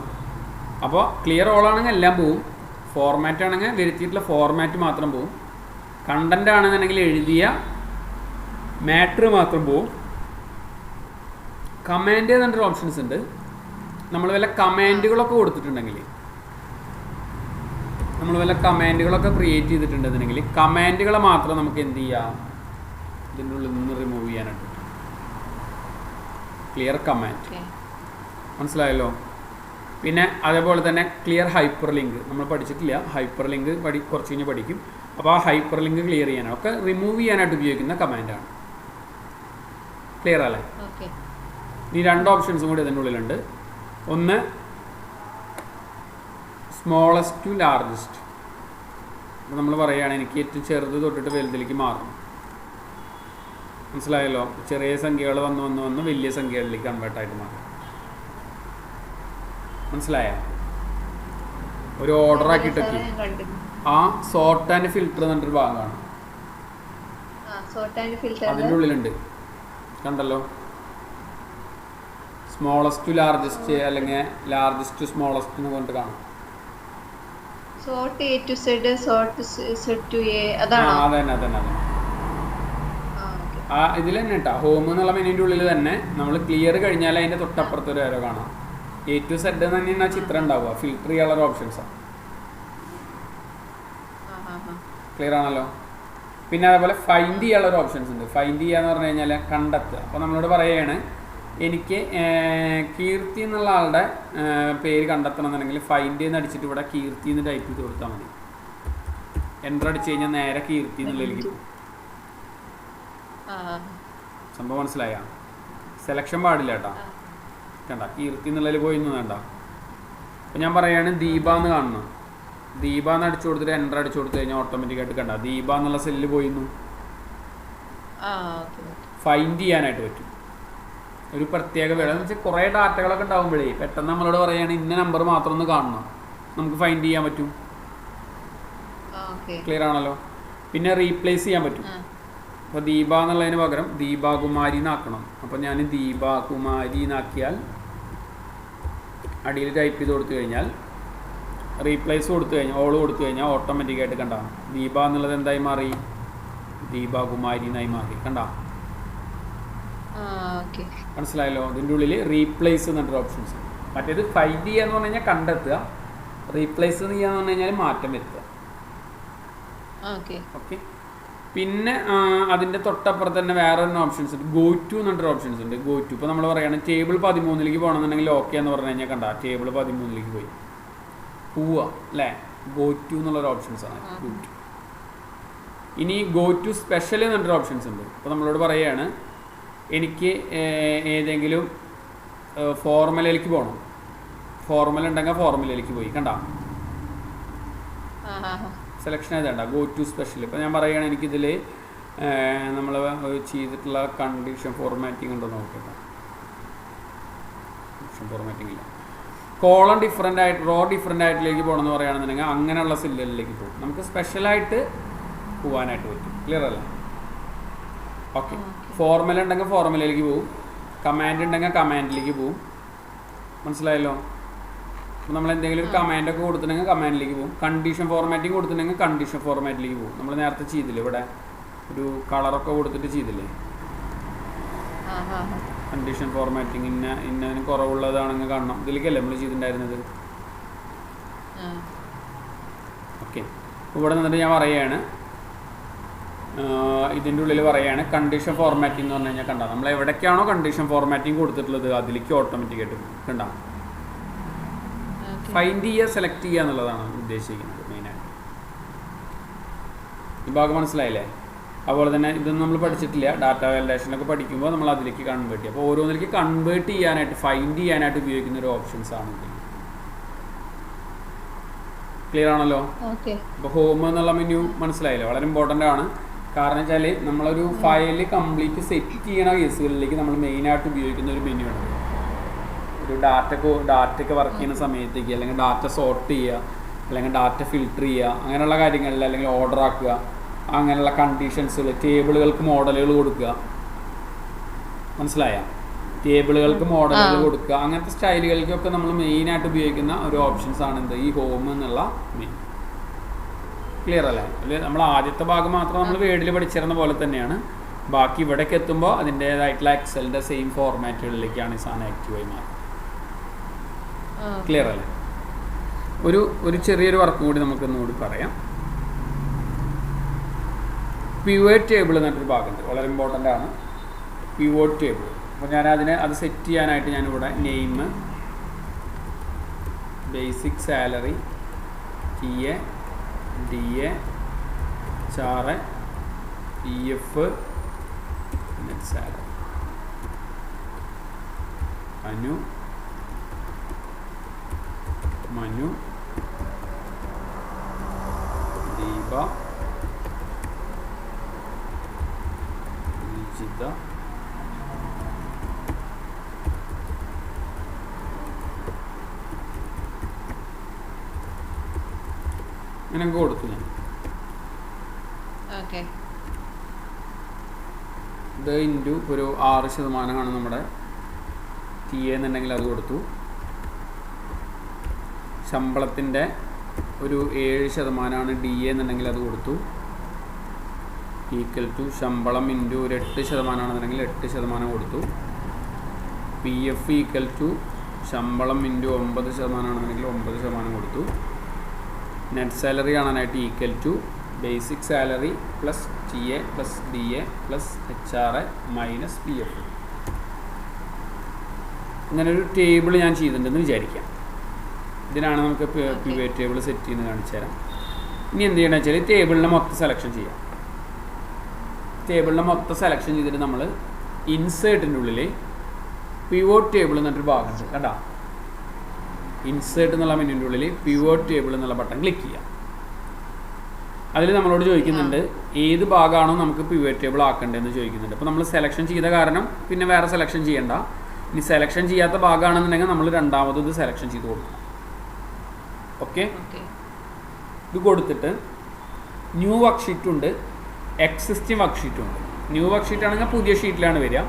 അപ്പോൾ ക്ലിയർ ഓൾ ആണെങ്കിൽ എല്ലാം പോവും. ഫോർമാറ്റ് ആണെങ്കിൽ വരുത്തിയിട്ടുള്ള ഫോർമാറ്റ് മാത്രം പോവും. കണ്ടന്റ് ആണെന്നുണ്ടെങ്കിൽ എഴുതിയ മാറ്റർ മാത്രം പോവും. കമാൻഡ് എന്നൊരു ഓപ്ഷൻസ് ഉണ്ട്. നമ്മൾ വല്ല കമാൻഡുകളൊക്കെ കൊടുത്തിട്ടുണ്ടെങ്കിൽ, നമ്മൾ വല്ല കമാൻഡുകളൊക്കെ ക്രിയേറ്റ് ചെയ്തിട്ടുണ്ടെന്നുണ്ടെങ്കിൽ കമാൻഡുകളെ മാത്രം നമുക്ക് എന്ത് ചെയ്യാം? ഇതിൻ്റെ ഉള്ളിൽ നിന്ന് റിമൂവ് ചെയ്യാനായിട്ട് പറ്റും. ക്ലിയർ കമാൻഡ് മനസ്സിലായല്ലോ? പിന്നെ അതേപോലെ തന്നെ ക്ലിയർ ഹൈപ്പർ ലിങ്ക് നമ്മൾ പഠിച്ചിട്ടില്ല. ഹൈപ്പർ ലിങ്ക് കുറച്ച് കഴിഞ്ഞ് പഠിക്കും. അപ്പോൾ ആ ഹൈപ്പർ ലിങ്ക് ക്ലിയർ ചെയ്യാനാണ് ഒക്കെ റിമൂവ് ചെയ്യാനായിട്ട് ഉപയോഗിക്കുന്ന കമാൻഡാണ്. ക്ലിയർ അല്ലേ? ഈ രണ്ട് ഓപ്ഷൻസും കൂടി ഇതിൻ്റെ ഉള്ളിലുണ്ട്. ഒന്ന് സ്മോളസ്റ്റ് ടു ലാർജസ്റ്റ്. അപ്പോൾ നമ്മൾ പറയുകയാണ് എനിക്ക് ഏറ്റവും ചെറുത് തൊട്ടിട്ട് വലുതിലേക്ക് മാറണം. മനസ്സിലായല്ലോ? ചെറിയ സംഖ്യകൾ വന്ന് വലിയ സംഖ്യകളിലേക്ക് കൺവേർട്ടായിട്ട് മാറും. മനസ്സിലായോ? ഒരു ഓർഡർ ആക്കിയിട്ടൊക്കെ ആ സോർട്ട് ആൻഡ് ഫിൽറ്റർ എന്നൊരു ഭാഗമാണ് അതിൻ്റെ ഉള്ളിലുണ്ട്. കണ്ടല്ലോ? സ്മോളസ്റ്റ് ടു ലാർജസ്റ്റ് അല്ലെങ്കിൽ ലാർജസ്റ്റ് ടു സ്മോളസ്റ്റ് എന്ന് പറഞ്ഞിട്ട് കാണാം. അതന്നെ ആ ഇതിൽ തന്നെ കേട്ടോ. ഹോം എന്നുള്ള മെനുവിൻ്റെ ഉള്ളിൽ തന്നെ നമ്മൾ ക്ലിയർ കഴിഞ്ഞാൽ അതിൻ്റെ തൊട്ടപ്പുറത്ത് ഒരു ഏരോ കാണാം. A to Z തന്നെയാണ് ആ ചിത്രം ഉണ്ടാവുക. ഫിൽറ്റർ ചെയ്യാനുള്ള ഓപ്ഷൻസാണ്. ക്ലിയർ ആണല്ലോ? പിന്നെ അതേപോലെ ഫൈൻഡ് ചെയ്യാനുള്ള ഒരു ഓപ്ഷൻസ് ഉണ്ട്. ഫൈൻഡ് ചെയ്യുക എന്ന് പറഞ്ഞു കഴിഞ്ഞാൽ കണ്ടെത്തുക. അപ്പോൾ നമ്മളോട് പറയുകയാണ് എനിക്ക് കീർത്തി എന്നുള്ള ആളുടെ പേര് കണ്ടെത്തണം എന്നുണ്ടെങ്കിൽ ഫൈൻഡ് എന്ന് അടിച്ചിട്ട് ഇവിടെ കീർത്തി എന്ന് ടൈപ്പ് ചെയ്ത് കൊടുത്താൽ മതി. എൻ്റർ അടിച്ച് കഴിഞ്ഞാൽ നേരെ കീർത്തി എന്നുള്ളതിലേക്ക് പോകും. സംഭവം മനസ്സിലായ? സെലക്ഷൻ പാടില്ല കേട്ടോ. കണ്ട, കീർത്തി എന്നുള്ളതിൽ പോയി വേണ്ട. അപ്പം ഞാൻ പറയുകയാണ് ദീപ എന്ന് കാണണം. ദീപ എന്ന് അടിച്ചു കൊടുത്തിട്ട് എൻ്റർ അടിച്ചു കൊടുത്തു കഴിഞ്ഞാൽ ഓട്ടോമാറ്റിക്കായിട്ട് കണ്ട ദീപ എന്നുള്ള സെല്ല് പോയിരുന്നു. ഫൈൻഡ് ചെയ്യാനായിട്ട് പറ്റും. ഒരു പ്രത്യേക വേണം എന്ന് വെച്ചാൽ കുറേ ഡാറ്റകളൊക്കെ ഉണ്ടാകുമ്പോഴേ പെട്ടെന്ന് നമ്മളോട് പറയുകയാണ് ഇന്ന നമ്പർ മാത്രം ഒന്ന് കാണണം, നമുക്ക് ഫൈൻഡ് ചെയ്യാൻ പറ്റും. ക്ലിയർ ആണല്ലോ. പിന്നെ റീപ്ലേസ് ചെയ്യാൻ പറ്റും. അപ്പോൾ ദീപ എന്നുള്ളതിന് പകരം ദീപകുമാരി എന്നാക്കണം. അപ്പോൾ ഞാൻ ദീപകുമാരി എന്നാക്കിയാൽ അടിയിൽ ടൈപ്പ് ചെയ്ത് കൊടുത്തു കഴിഞ്ഞാൽ റീപ്ലേസ് കൊടുത്തു കഴിഞ്ഞാൽ ഓൾ കൊടുത്തു കഴിഞ്ഞാൽ ഓട്ടോമാറ്റിക്കായിട്ട് കണ്ടാ ദീപ എന്നുള്ളത് എന്തായി മാറി, ദീപകുമാരി എന്നായി മാറി. കണ്ടാ മനസ്സിലായല്ലോ. ഇതിൻ്റെ ഉള്ളിൽ റീപ്ലേസ് എന്നിട്ടൊരു ഓപ്ഷൻസ്. മറ്റേത് ഫൈൻഡ് ചെയ്യുക എന്ന് പറഞ്ഞു കഴിഞ്ഞാൽ കണ്ടെത്തുക, റീപ്ലേസ് ചെയ്യാന്ന് പറഞ്ഞു കഴിഞ്ഞാൽ മാറ്റം വരുത്തുക. ഓക്കെ. പിന്നെ അതിൻ്റെ തൊട്ടപ്പുറത്ത് തന്നെ വേറെ ഒരു ഓപ്ഷൻസ് ഉണ്ട്, ഗോ ടു എന്നിട്ടൊരു ഓപ്ഷൻസ് ഉണ്ട്. ഗോ ടു ഇപ്പോൾ നമ്മൾ പറയുകയാണ് ടേബിൾ 13 പോകണമെന്നുണ്ടെങ്കിൽ ഓക്കെ എന്ന് പറഞ്ഞു കഴിഞ്ഞാൽ കണ്ടാ ടേബിൾ 13 പോയി പോവുക അല്ലേ. ഗോ ടു എന്നുള്ളൊരു ഓപ്ഷൻസാണ് ഗോ ടു. ഇനി ഗോ ടു സ്പെഷ്യൽ എന്നിട്ടൊരു ഓപ്ഷൻസ് ഉണ്ട്. ഇപ്പോൾ നമ്മളോട് പറയുകയാണ് എനിക്ക് ഏതെങ്കിലും ഫോർമുലയിലേക്ക് പോകണം, ഫോർമുല ഉണ്ടെങ്കിൽ ഫോർമുലയിലേക്ക് പോയി. കണ്ട സെലക്ഷൻ ഏതാണ്ട ഗോ ടു സ്പെഷ്യൽ. ഇപ്പോൾ ഞാൻ പറയുകയാണ് എനിക്കിതിൽ നമ്മൾ ചെയ്തിട്ടുള്ള കണ്ടീഷൻ ഫോർമാറ്റിംഗ് ഉണ്ടോ നോക്കട്ടെ. കണ്ടീഷൻ ഫോർമാറ്റിംഗ് ഇല്ല. കോളം ഡിഫറെൻ്റ് ആയിട്ട് റോ ഡിഫറെൻ്റ് ആയിട്ടിലേക്ക് പോകണമെന്ന് പറയുകയാണെന്നുണ്ടെങ്കിൽ അങ്ങനെയുള്ള സെല്ലുകളിലേക്ക് പോകും. നമുക്ക് സ്പെഷ്യലായിട്ട് പോകാനായിട്ട് പറ്റും. ക്ലിയർ അല്ലേ? ഓക്കെ. ഫോർമുല ഉണ്ടെങ്കിൽ ഫോർമുലയിലേക്ക് പോകും, കമാൻഡ് ഉണ്ടെങ്കിൽ കമാൻഡിലേക്ക് പോകും. മനസ്സിലായല്ലോ. അപ്പോൾ നമ്മൾ എന്തെങ്കിലും ഒരു കമാൻഡൊക്കെ കൊടുത്തിട്ടുണ്ടെങ്കിൽ കമാൻഡിലേക്ക് പോകും. കണ്ടീഷൻ ഫോർമാറ്റിംഗ് കൊടുത്തിട്ടുണ്ടെങ്കിൽ കണ്ടീഷൻ ഫോർമാറ്റിലേക്ക് പോകും. നമ്മൾ നേരത്തെ ചെയ്തില്ലേ ഇവിടെ ഒരു കളറൊക്കെ കൊടുത്തിട്ട് ചെയ്തില്ലേ കണ്ടീഷൻ ഫോർമാറ്റിംഗ്. ഇന്നതിന് കുറവുള്ളതാണെങ്കിൽ കാണണം. ഇതിലേക്കല്ലേ നമ്മൾ ചെയ്തിട്ടുണ്ടായിരുന്നത്. ഓക്കെ. ഇവിടെ നിന്നിട്ട് ഞാൻ പറയുകയാണ് ഇതിൻ്റെ ഉള്ളിൽ പറയുകയാണ് കണ്ടീഷൻ ഫോർമാറ്റിംഗ് എന്ന് പറഞ്ഞു കഴിഞ്ഞാൽ കണ്ടാൽ നമ്മൾ എവിടേക്കാണോ കണ്ടീഷൻ ഫോർമാറ്റിംഗ് കൊടുത്തിട്ടുള്ളത് അതിലേക്ക് ഓട്ടോമാറ്റിക്കായിട്ട് കണ്ടാൽ ഫൈൻഡ് ചെയ്യുക, സെലക്ട് ചെയ്യുക എന്നുള്ളതാണ് ഉദ്ദേശിക്കുന്നത് മെയിനായിട്ട്. ഈ ഭാഗം മനസ്സിലായില്ലേ? അതുപോലെ തന്നെ ഇതൊന്നും നമ്മൾ പഠിച്ചിട്ടില്ല. ഡാറ്റ വാലിഡേഷനൊക്കെ പഠിക്കുമ്പോൾ നമ്മൾ അതിലേക്ക് കൺവേർട്ട് ചെയ്യും. അപ്പോൾ ഓരോന്നിലേക്ക് കൺവേർട്ട് ചെയ്യാനായിട്ട് ഫൈൻഡ് ചെയ്യാനായിട്ട് ഉപയോഗിക്കുന്ന ഒരു ഓപ്ഷൻസ് ആണ് ഇത്. ക്ലിയർ ആണല്ലോ. അപ്പോൾ ഹോം എന്നുള്ള മെനു മനസ്സിലായില്ലേ? വളരെ ഇമ്പോർട്ടൻ്റ് ആണ്. കാരണം വെച്ചാൽ നമ്മളൊരു ഫയൽ കംപ്ലീറ്റ് സെറ്റ് ചെയ്യണ കേസുകളിലേക്ക് നമ്മൾ മെയിനായിട്ട് ഉപയോഗിക്കുന്ന ഒരു മെനു ആണ്. ഒരു ഡാറ്റയ്ക്ക് വർക്ക് ചെയ്യുന്ന സമയത്തേക്ക് അല്ലെങ്കിൽ ഡാറ്റ സോർട്ട് ചെയ്യുക അല്ലെങ്കിൽ ഡാറ്റ ഫിൽട്ടർ ചെയ്യുക അങ്ങനെയുള്ള കാര്യങ്ങളിൽ അല്ലെങ്കിൽ ഓർഡർ ആക്കുക, അങ്ങനെയുള്ള കണ്ടീഷൻസുകൾ, ടേബിളുകൾക്ക് മോഡലുകൾ കൊടുക്കുക. മനസ്സിലായ? ടേബിളുകൾക്ക് മോഡലുകൾ കൊടുക്കുക, അങ്ങനത്തെ സ്റ്റൈലുകൾക്കൊക്കെ നമ്മൾ മെയിനായിട്ട് ഉപയോഗിക്കുന്ന ഒരു ഓപ്ഷൻസ് ആണ് എന്ത് ഈ ഹോം എന്നുള്ള മെനു. ക്ലിയർ അല്ലേ? അതിൽ നമ്മൾ ആദ്യത്തെ ഭാഗം മാത്രം നമ്മൾ വേർഡിൽ പഠിച്ചിരുന്ന പോലെ തന്നെയാണ്. ബാക്കി ഇവിടേക്ക് എത്തുമ്പോൾ അതിൻ്റേതായിട്ടുള്ള എക്സലിൻ്റെ സെയിം ഫോർമാറ്റുകളിലേക്കാണ് ഈ സാധനം ആക്റ്റീവായി മാറുന്നത്. ക്ലിയർ അല്ലേ? ഒരു ചെറിയൊരു വർക്ക് കൂടി നമുക്കൊന്നുകൂടി പറയാം. പിവോട്ട് ടേബിൾ എന്നൊരു ഭാഗമുണ്ട്, വളരെ ഇമ്പോർട്ടൻ്റ് ആണ് പിവോട്ട് ടേബിൾ. അപ്പോൾ അത് സെറ്റ് ചെയ്യാനായിട്ട് ഞാനിവിടെ name, basic salary, TA, DA, HR, PF, net salary, Manu, Deepa, Jitha, അങ്ങനെയൊക്കെ കൊടുത്തു ഞാൻ. ഇത് ഇൻറ്റു ഒരു 6% നമ്മുടെ TA എന്നുണ്ടെങ്കിൽ അത് കൊടുത്തു. ശമ്പളത്തിൻ്റെ ഒരു 7% DA എന്നുണ്ടെങ്കിൽ അത് കൊടുത്തു. ഈക്വൽ ടു ശമ്പളം ഇൻറ്റു ഒരു 8% ആണെന്നുണ്ടെങ്കിൽ 8% കൊടുത്തു. PF ഈക്വൽ ടു ശമ്പളം ഇൻറ്റു 9% ആണെന്നുണ്ടെങ്കിൽ 9% കൊടുത്തു. നെറ്റ് സാലറി കാണാനായിട്ട് equal to basic salary plus TA plus DA plus HR minus PF. ഇങ്ങനൊരു ടേബിൾ ഞാൻ ചെയ്തിട്ടുണ്ടെന്ന് വിചാരിക്കാം. ഇതിനാണ് നമുക്ക് പിവോട്ട് ടേബിൾ സെറ്റ് ചെയ്യുന്നത് കാണിച്ചു തരാം. ഇനി എന്ത് ചെയ്യണമെന്ന് വെച്ചാൽ ടേബിളിനെ മൊത്തം സെലക്ഷൻ ചെയ്യാം. ടേബിളിനെ മൊത്തം സെലക്ഷൻ ചെയ്തിട്ട് നമ്മൾ ഇൻസേർട്ടിൻ്റെ ഉള്ളിൽ പിവോട്ട് ടേബിൾ എന്നിട്ടൊരു ഭാഗമുണ്ട് കേട്ടോ. ഇൻസേർട്ട് എന്നുള്ള മെനുവിൻ്റെ ഉള്ളിൽ പിവോട്ട് ടേബിൾ എന്നുള്ള ബട്ടൺ ക്ലിക്ക് ചെയ്യാം. അതിൽ നമ്മളോട് ചോദിക്കുന്നുണ്ട് ഏത് ഭാഗമാണോ നമുക്ക് പിവോട്ട് ടേബിൾ ആക്കേണ്ടതെന്ന് ചോദിക്കുന്നുണ്ട്. അപ്പോൾ നമ്മൾ സെലക്ഷൻ ചെയ്ത കാരണം പിന്നെ വേറെ സെലക്ഷൻ ചെയ്യണ്ട. ഇനി സെലക്ഷൻ ചെയ്യാത്ത ഭാഗമാണെന്നുണ്ടെങ്കിൽ നമ്മൾ രണ്ടാമത് ഇത് സെലക്ഷൻ ചെയ്ത് കൊടുക്കണം. ഓക്കെ, ഇത് കൊടുത്തിട്ട് ന്യൂ വർക്ക് ഷീറ്റ് ഉണ്ട്, എക്സിസ്റ്റിംഗ് വർക്ക് ഷീറ്റ് ഉണ്ട്. ന്യൂ വർക്ക് ഷീറ്റ് ആണെങ്കിൽ പുതിയ ഷീറ്റിലാണ് വരിക.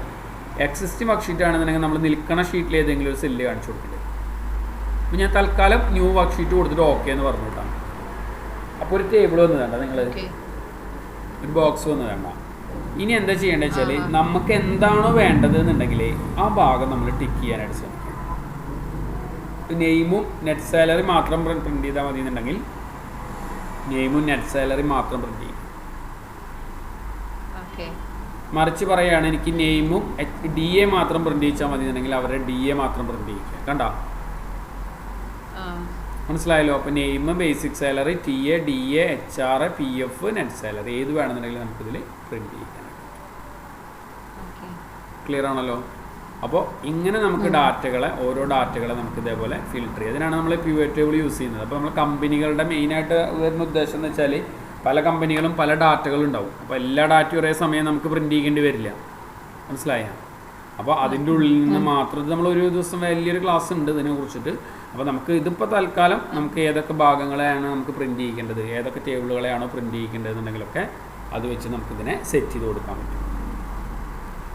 എക്സിസ്റ്റിംഗ് വർക്ക് ഷീറ്റ് ആണെന്നുണ്ടെങ്കിൽ നമ്മൾ നിൽക്കുന്ന ഷീറ്റിൽ ഏതെങ്കിലും ഒരു സെല്ല് കാണിച്ചു കൊടുക്കേണ്ടത്. അപ്പോൾ ഞാൻ തൽക്കാലം ന്യൂ വർക്ക് ഷീറ്റ് കൊടുത്തിട്ട് ഓക്കെ എന്ന് പറഞ്ഞു വിട്ടാണ്. അപ്പോൾ ഒരു ടേബിൾ വന്ന് വേണ്ട, നിങ്ങൾ ഒരു ബോക്സ് വന്ന് വേണ്ട. ഇനി എന്താ ചെയ്യേണ്ടത് വെച്ചാൽ നമുക്ക് എന്താണോ വേണ്ടത് എന്നുണ്ടെങ്കിൽ ആ ഭാഗം നമ്മൾ ടിക്ക് ചെയ്യാനായിട്ട് ശ്രമിക്കും. നെയിമും നെറ്റ് സാലറി മാത്രം പ്രിന്റ് ചെയ്താൽ മതി എന്നുണ്ടെങ്കിൽ നെയിമും നെറ്റ് സാലറി മാത്രം പ്രിന്റ് ചെയ്യും. മറിച്ച് പറയുകയാണ് എനിക്ക് നെയിമും DA മാത്രം പ്രിന്റ് ചെയ്യിച്ചാൽ മതി എന്നുണ്ടെങ്കിൽ അവരുടെ DA മാത്രം പ്രിന്റ് ചെയ്യിക്കുക. കണ്ടോ, മനസ്സിലായല്ലോ? അപ്പോൾ name, basic salary, TA, DA, HR, PF, net salary ഏത് വേണമെന്നുണ്ടെങ്കിൽ നമുക്കിതിൽ പ്രിന്റ് ചെയ്യാൻ. ക്ലിയർ ആണല്ലോ? അപ്പോൾ ഇങ്ങനെ നമുക്ക് ഓരോ ഡാറ്റകളെ നമുക്ക് ഇതേപോലെ ഫിൽട്ടർ ചെയ്യാം. അതിനാണ് നമ്മൾ പിവോട്ട് ടേബിൾ യൂസ് ചെയ്യുന്നത്. അപ്പോൾ നമ്മൾ കമ്പനികളുടെ മെയിനായിട്ട് വരുന്ന ഉദ്ദേശം എന്ന് വെച്ചാൽ പല കമ്പനികളും പല ഡാറ്റകളുണ്ടാവും. അപ്പോൾ എല്ലാ ഡാറ്റയും ഒരേ സമയം നമുക്ക് പ്രിന്റ് ചെയ്യേണ്ടി വരില്ല. മനസ്സിലായ? അപ്പോൾ അതിൻ്റെ ഉള്ളിൽ നിന്ന് മാത്രം നമ്മൾ ഒരു ദിവസം വലിയൊരു ക്ലാസ് ഉണ്ട് ഇതിനെ കുറിച്ചിട്ട്. അപ്പോൾ നമുക്ക് ഇതിപ്പോൾ തൽക്കാലം നമുക്ക് ഏതൊക്കെ ഭാഗങ്ങളെയാണ് നമുക്ക് പ്രിന്റ് ചെയ്യേണ്ടത്, ഏതൊക്കെ ടേബിളുകളെയാണോ പ്രിന്റ് ചെയ്യേണ്ടത് എന്നുണ്ടെങ്കിലൊക്കെ അത് വെച്ച് നമുക്കിതിനെ സെറ്റ് ചെയ്ത് കൊടുക്കാൻ പറ്റും.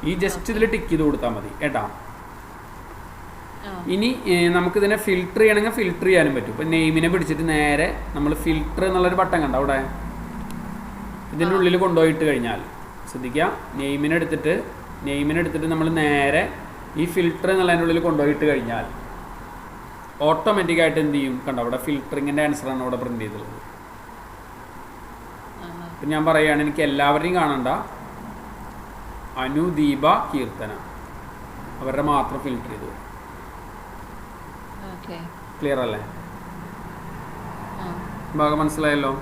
ഈ ജസ്റ്റ് ഇതിൽ ടിക്ക് ചെയ്ത് കൊടുത്താൽ മതി കേട്ടാ. ഇനി നമുക്കിതിനെ ഫിൽട്ടർ ചെയ്യണമെങ്കിൽ ഫിൽട്ടർ ചെയ്യാനും പറ്റും. ഇപ്പം നെയിമിനെ പിടിച്ചിട്ട് നേരെ നമ്മൾ ഫിൽട്ടർ എന്നുള്ളൊരു ബട്ടൺ കണ്ട അവിടെ ഇതിൻ്റെ ഉള്ളിൽ കൊണ്ടുപോയിട്ട് കഴിഞ്ഞാൽ ശ്രദ്ധിക്കുക, നെയിമിനെ എടുത്തിട്ട് നമ്മൾ നേരെ ഈ ഫിൽട്ടർ എന്നുള്ളതിൻ്റെ ഉള്ളിൽ കൊണ്ടുപോയിട്ട് കഴിഞ്ഞാൽ ഓട്ടോമാറ്റിക്കായിട്ട് എന്ത് ചെയ്യും? കണ്ടോ അവിടെ ഫിൽട്ടറിങ്ങിൻ്റെ ആൻസറാണ് അവിടെ പ്രിന്റ് ചെയ്തിട്ടുള്ളത്. ഇപ്പം ഞാൻ പറയുകയാണ് എനിക്ക് എല്ലാവരെയും കാണണ്ട, അനു, ദീപ, കീർത്തന അവരുടെ മാത്രം ഫിൽട്ടർ ചെയ്തു. ക്ലിയർ അല്ലേ? ഭാഗം മനസ്സിലായല്ലോ?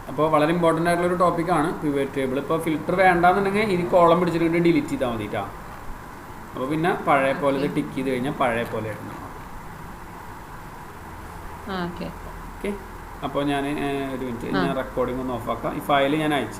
അപ്പോൾ വളരെ ഇമ്പോർട്ടൻ്റ് ആയിട്ടുള്ളൊരു ടോപ്പിക്കാണ് പിവോട്ട് ടേബിൾ. ഇപ്പോൾ ഫിൽട്ടർ വേണ്ടാന്നുണ്ടെങ്കിൽ ഇനി കോളം പിടിച്ചിട്ട് ഡിലീറ്റ് ചെയ്താൽ മതി കേട്ടോ. അപ്പോൾ പിന്നെ പഴയ പോലെ ഇത് ടിക്ക് ചെയ്ത് കഴിഞ്ഞാൽ പഴയ പോലെ ആയിരുന്നു. ഓക്കെ, അപ്പോൾ ഞാൻ ഒരു മിനിറ്റ് ഞാൻ റെക്കോർഡിംഗ് ഒന്ന് ഓഫാക്കാം. ഈ ഫയൽ ഞാൻ അയച്ചു.